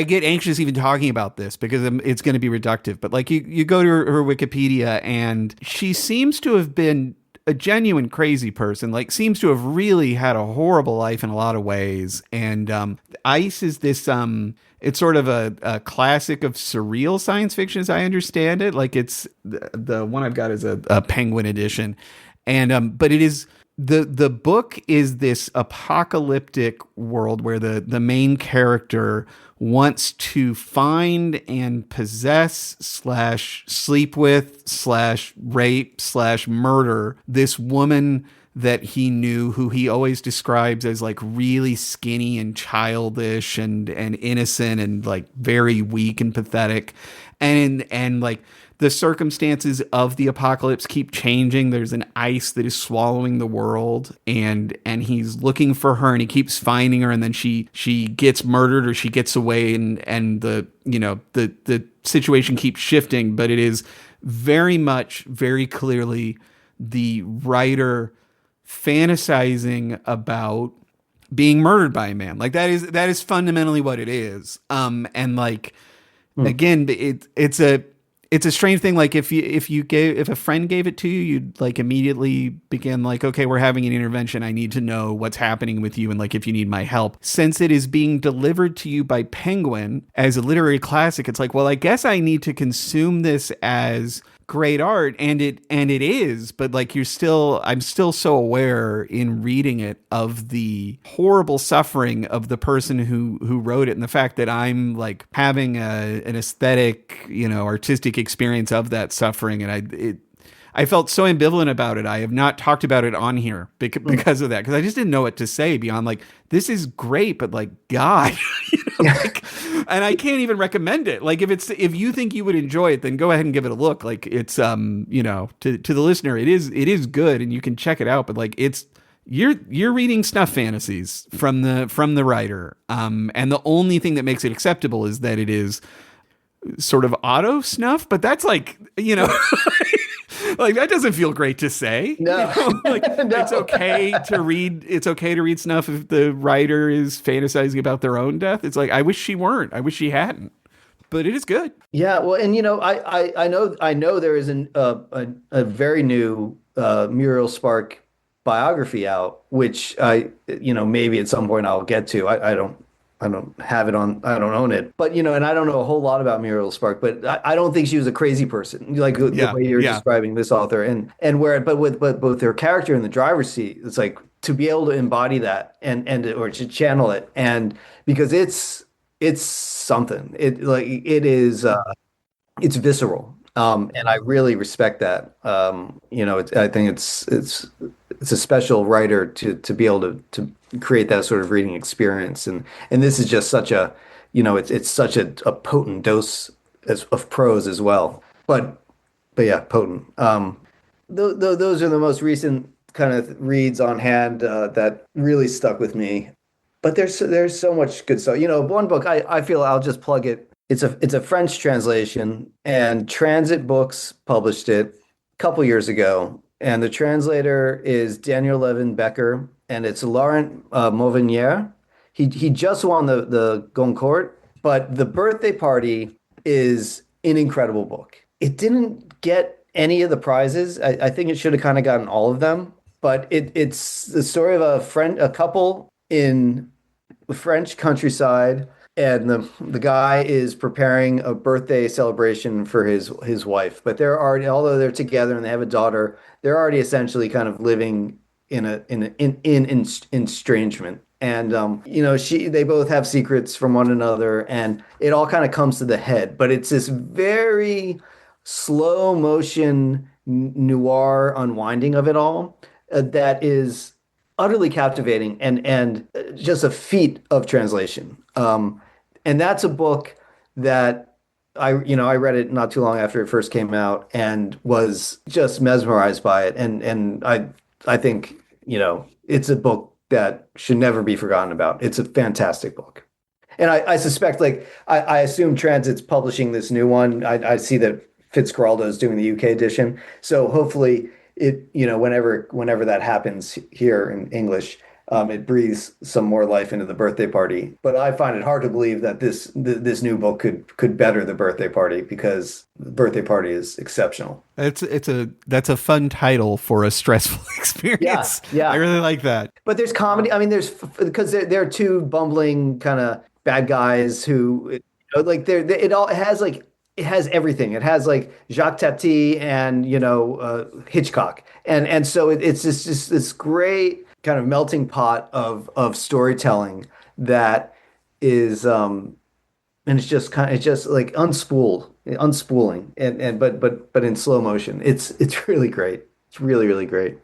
get anxious even talking about this because it's going to be reductive, but you go to her Wikipedia and she seems to have been a genuine crazy person, seems to have really had a horrible life in a lot of ways. And Ice is this it's sort of a classic of surreal science fiction as I understand it. Like it's the one I've got is a Penguin edition. And but it is the book is this apocalyptic world where the main character wants to find and possess / sleep with / rape / murder this woman that he knew, who he always describes as like really skinny and childish and innocent and like very weak and pathetic. And like the circumstances of the apocalypse keep changing. There's an ice that is swallowing the world, and he's looking for her, and he keeps finding her, and then she gets murdered or she gets away, and the situation keeps shifting. But it is very much, very clearly the writer fantasizing about being murdered by a man. Like that is fundamentally what it is. And like again, it's a strange thing. Like if a friend gave it to you, you'd like immediately begin like, okay, we're having an intervention. I need to know what's happening with you and like if you need my help. Since it is being delivered to you by Penguin as a literary classic, it's like, well, I guess I need to consume this as great art, and it is, but like I'm still so aware in reading it of the horrible suffering of the person who wrote it, and the fact that I'm like having an aesthetic, artistic experience of that suffering, and I felt so ambivalent about it. I have not talked about it on here because of that, because I just didn't know what to say beyond like, this is great, but like, God, and I can't even recommend it. Like if you think you would enjoy it, then go ahead and give it a look. Like it's, to the listener, it is good and you can check it out, but like you're reading snuff fantasies from the writer. And the only thing that makes it acceptable is that it is sort of auto snuff, but that's like, like that doesn't feel great to say. No. Like No. It's okay to read snuff if the writer is fantasizing about their own death. It's like, I wish she weren't. I wish she hadn't. But it is good. Yeah, well, and I know there is a very new Muriel Spark biography out, which maybe at some point I'll get to. I don't have it on. I don't own it, but and I don't know a whole lot about Muriel Spark, but I don't think she was a crazy person, like the way you're describing this author, and with both her character in the driver's seat, it's like to be able to embody that or to channel it, and because it's something. It's visceral, and I really respect that. I think it's a special writer to be able to create that sort of reading experience, and this is just such a it's such a potent dose of prose as well. But yeah, potent. Those are the most recent kind of reads on hand that really stuck with me. But there's so much good stuff. One book I feel I'll just plug it. It's a French translation, and Transit Books published it a couple years ago. And the translator is Daniel Levin Becker, and it's Laurent Mauvignier. He just won the Goncourt, but The Birthday Party is an incredible book. It didn't get any of the prizes. I think it should have kind of gotten all of them, but it's the story of a couple in the French countryside, and the guy is preparing a birthday celebration for his wife, but they're already, although they're together and they have a daughter, they're already essentially kind of living in estrangement. And they both have secrets from one another, and it all kind of comes to the head. But it's this very slow motion noir unwinding of it all that is utterly captivating and just a feat of translation. And that's a book that I read it not too long after it first came out and was just mesmerized by it. And I think, it's a book that should never be forgotten about. It's a fantastic book. And I suspect, like, I assume Transit's publishing this new one. I see that Fitzcarraldo is doing the UK edition. So hopefully it, whenever that happens here in English, it breathes some more life into the birthday party. But I find it hard to believe that this new book could better the birthday party, because the birthday party is exceptional. That's a fun title for a stressful experience. Yeah. I really like that. But there's comedy. I mean, because they're two bumbling kind of bad guys who, like, it has everything. It has like Jacques Tati and Hitchcock, and so it's just this great kind of melting pot of storytelling that is and it's just like unspooling, and but in slow motion. It's really great. It's really, really great.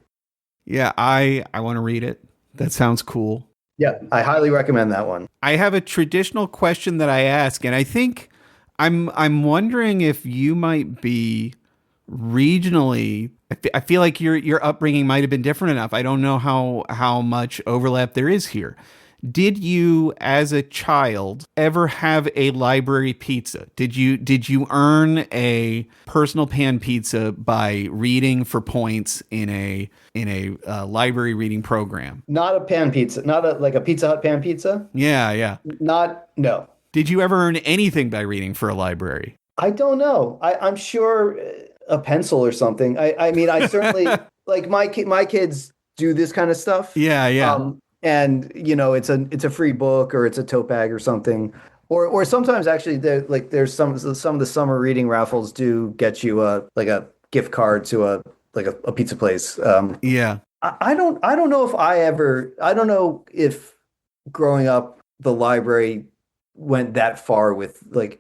Yeah, I want to read it. That sounds cool. Yeah, I highly recommend that one. I have a traditional question that I ask, and I think I'm wondering if you might be regionally. I feel like your upbringing might have been different enough. I don't know how much overlap there is here. Did you, as a child, ever have a library pizza? Did you earn a personal pan pizza by reading for points in a library reading program? Not a pan pizza, not like a Pizza Hut pan pizza. Yeah. No. Did you ever earn anything by reading for a library? I don't know. I'm sure a pencil or something. I mean, I certainly like my kids do this kind of stuff. Yeah. And it's a free book, or it's a tote bag or something, or sometimes actually there's some of the summer reading raffles do get you a gift card to a pizza place. Yeah. I don't know if I don't know if growing up the library went that far with I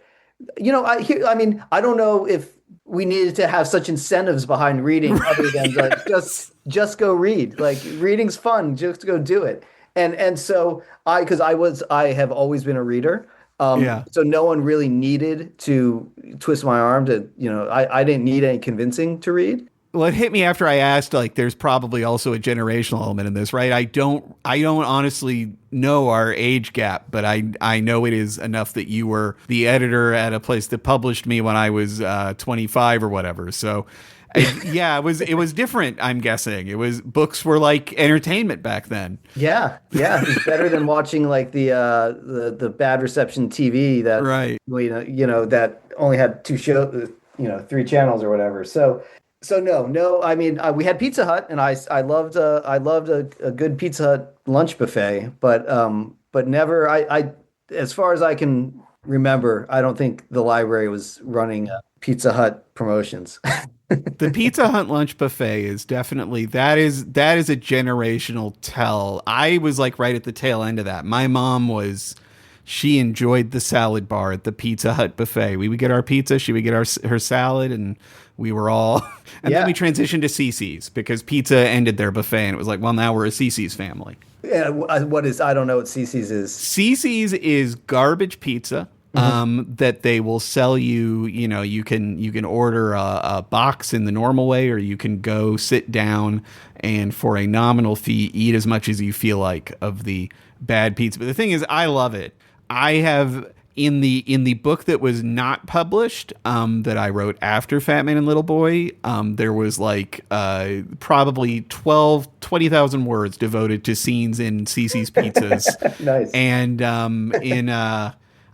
mean, I don't know if we needed to have such incentives behind reading other than like just go read. Like, reading's fun, just go do it. And so I have always been a reader. So no one really needed to twist my arm to, I didn't need any convincing to read. Well, it hit me after I asked, like, there's probably also a generational element in this, right? I don't honestly know our age gap, but I know it is enough that you were the editor at a place that published me when I was 25 or whatever. So it was different, I'm guessing. Books were like entertainment back then. Yeah. It's better than watching like the bad reception TV that, right. That only had two shows, 3 channels or whatever. So no. I mean, we had Pizza Hut, and I loved a good Pizza Hut lunch buffet, but never. I as far as I can remember, I don't think the library was running Pizza Hut promotions. The Pizza Hut lunch buffet is definitely that is a generational tell. I was like right at the tail end of that. My mom she enjoyed the salad bar at the Pizza Hut buffet. We would get our pizza, she would get her salad, and we were all. And then we transitioned to CC's because pizza ended their buffet, and it was like, well, now we're a CC's family. Yeah, I don't know what CC's is. CC's is garbage pizza. That they will sell you. You can order a box in the normal way, or you can go sit down and for a nominal fee eat as much as you feel like of the bad pizza. But the thing is, I love it. I have in the book that was not published, that I wrote after Fat Man and Little Boy, there was like probably 20,000 words devoted to scenes in CC's Pizzas. Nice. And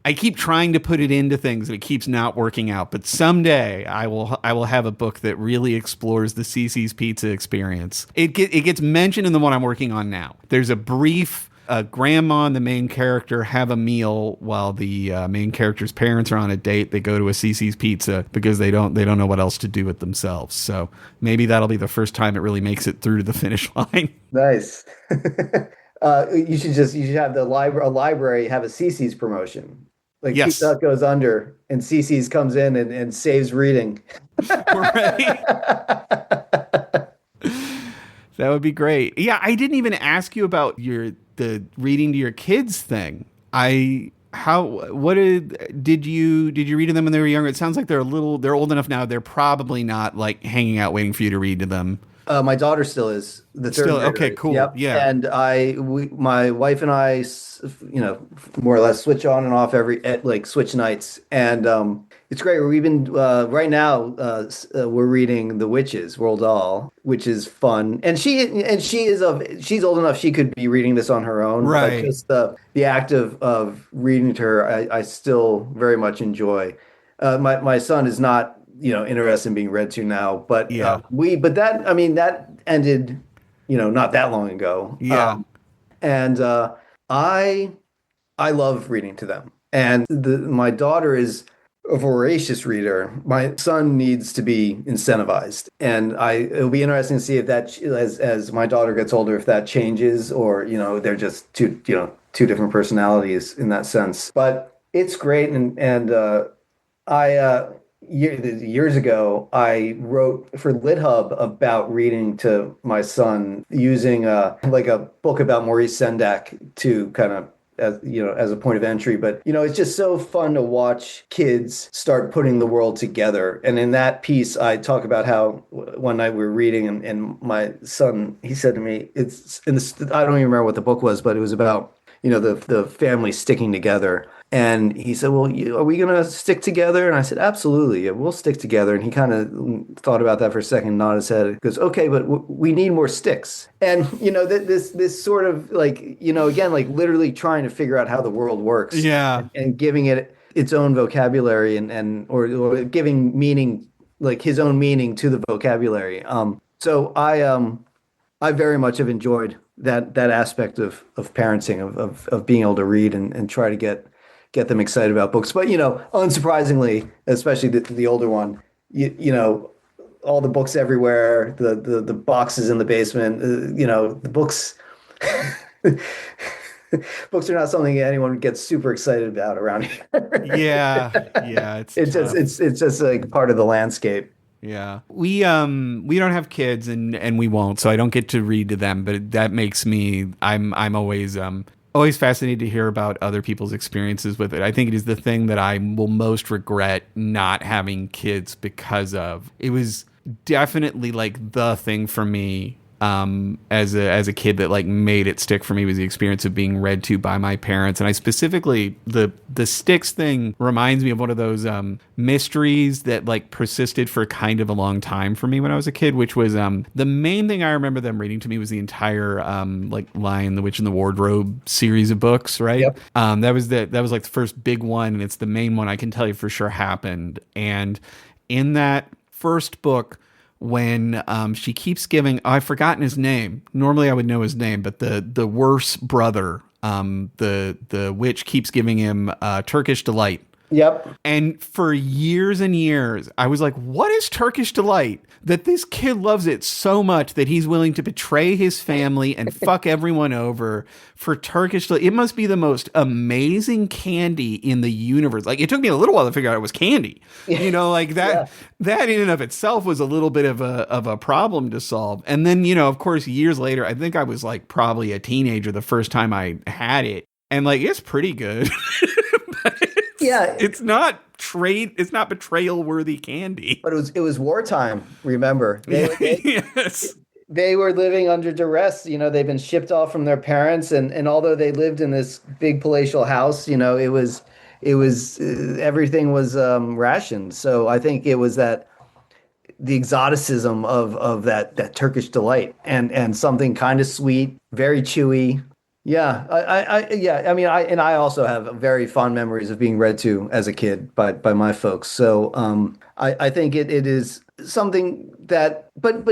I keep trying to put it into things, and it keeps not working out. But someday I will have a book that really explores the CC's Pizza experience. It gets mentioned in the one I'm working on now. There's a brief grandma and the main character have a meal while the main character's parents are on a date. They go to a CC's Pizza because they don't know what else to do with themselves. So maybe that'll be the first time it really makes it through to the finish line. Nice. You should have a library have a CC's promotion. Like, yes. Pizza Hut goes under and CC's comes in and saves reading. Right. That would be great. Yeah, I didn't even ask you about the reading to your kids thing. Did you read to them when they were younger? It sounds like they're old enough now. They're probably not like hanging out waiting for you to read to them. My daughter still is the third grader. Okay, cool. Yep. Yeah. And my wife and I, more or less switch on and off switch nights. And it's great. We've been, right now, we're reading The Witches, Roald Dahl, which is fun. And she's old enough she could be reading this on her own. Right. But just the act of reading to her, I still very much enjoy. My son is not, interested in being read to now, but Yeah. that ended, not that long ago. Yeah. And I love reading to them. And my daughter is a voracious reader. My son needs to be incentivized. And it'll be interesting to see if that, as my daughter gets older, if that changes, or, they're just two different personalities in that sense. But it's great. And years ago, I wrote for LitHub about reading to my son using like a book about Maurice Sendak to kind of, as a point of entry. But, it's just so fun to watch kids start putting the world together. And in that piece, I talk about how one night we were reading, and my son, he said to me, I don't even remember what the book was, but it was about, the family sticking together. And he said, well, are we going to stick together? And I said, absolutely. Yeah, we'll stick together. And he kind of thought about that for a second, nodded his head, goes, okay, but we need more sticks. And, this sort of like, again, like literally trying to figure out how the world works. Yeah. And giving it its own vocabulary or giving meaning, like his own meaning to the vocabulary. So I very much have enjoyed that aspect of parenting, of being able to read and try to get them excited about books. But, unsurprisingly, especially the older one, all the books everywhere, the boxes in the basement, the books, books are not something anyone gets super excited about around here. Yeah. Yeah. It's just like part of the landscape. Yeah. We don't have kids and we won't, so I don't get to read to them, but that makes me, I'm always fascinated to hear about other people's experiences with it. I think it is the thing that I will most regret not having kids because of. It was definitely like the thing for me as a kid that like made it stick for me was the experience of being read to by my parents. And I specifically, the sticks thing reminds me of one of those mysteries that like persisted for kind of a long time for me when I was a kid, which was the main thing I remember them reading to me was the entire like Lion, the Witch, and the Wardrobe series of books, right? Yep. That was like the first big one, and it's the main one I can tell you for sure happened. And in that first book, when she keeps giving, I've forgotten his name. Normally I would know his name, but the worse brother, the witch keeps giving him Turkish Delight. Yep. And for years and years, I was like, what is Turkish Delight? That this kid loves it so much that he's willing to betray his family and fuck everyone over for Turkish Delight. It must be the most amazing candy in the universe. Like, it took me a little while to figure out it was candy. Like that, Yeah. That in and of itself was a little bit of a problem to solve. And then, of course, years later, I think I was like probably a teenager the first time I had it. And like, it's pretty good. It's not betrayal worthy candy. But it was wartime, remember. Yes. They were living under duress. They've been shipped off from their parents, and although they lived in this big palatial house, it was everything was rationed. So I think it was that the exoticism of that Turkish Delight and something kind of sweet, very chewy. Yeah, I also have very fond memories of being read to as a kid by my folks. So I think it is something that, but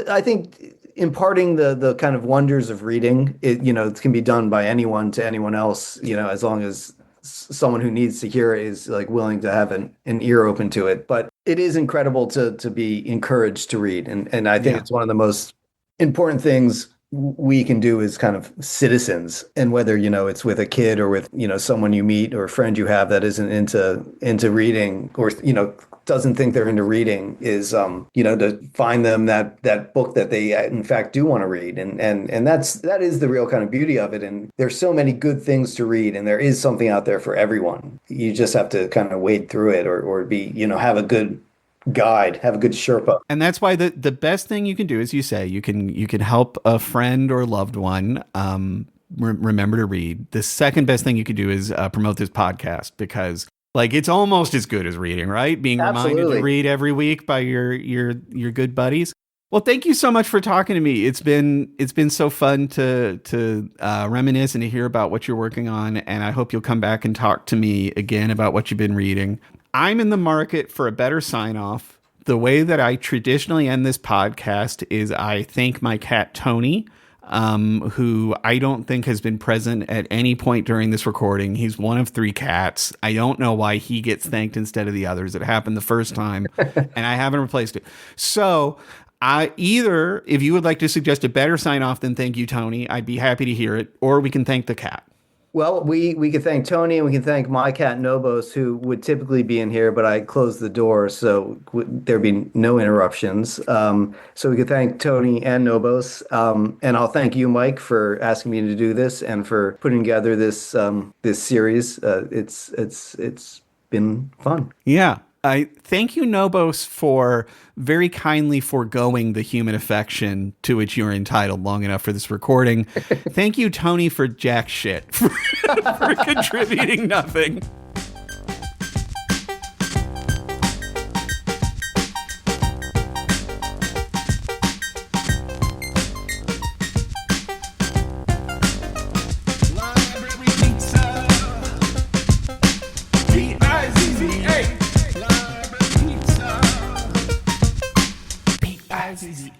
I think imparting the kind of wonders of reading, it can be done by anyone to anyone else, as long as someone who needs to hear it is like willing to have an ear open to it. But it is incredible to be encouraged to read, and I think it's one of the most important things we can do as kind of citizens. And whether it's with a kid or with someone you meet or a friend you have that isn't into reading, or doesn't think they're into reading, is to find them that book that they in fact do want to read, and that is the real kind of beauty of it. And there's so many good things to read, and there is something out there for everyone. You just have to kind of wade through it, or be have a good guide, have a good Sherpa. And that's why the best thing you can do, as you say, you can help a friend or loved one remember to read. The second best thing you could do is promote this podcast, because like it's almost as good as reading, right? Being Absolutely. reminded to read every week by your good buddies. Well, thank you so much for talking to me. It's been so fun to reminisce and to hear about what you're working on, and I hope you'll come back and talk to me again about what you've been reading. I'm in the market for a better sign-off. The way that I traditionally end this podcast is I thank my cat Tony, who I don't think has been present at any point during this recording. He's one of 3 cats. I don't know why he gets thanked instead of the others. It happened the first time, and I haven't replaced it. So either if you would like to suggest a better sign off than thank you, Tony, I'd be happy to hear it, or we can thank the cat. Well, we can thank Tony and we can thank my cat Nobos, who would typically be in here, but I closed the door so there'd be no interruptions. So we could thank Tony and Nobos, and I'll thank you, Mike, for asking me to do this and for putting together this this series. It's been fun. Yeah. I thank you, Nobos, for very kindly foregoing the human affection to which you're entitled long enough for this recording. Thank you, Tony, for jack shit, for contributing nothing. Easy.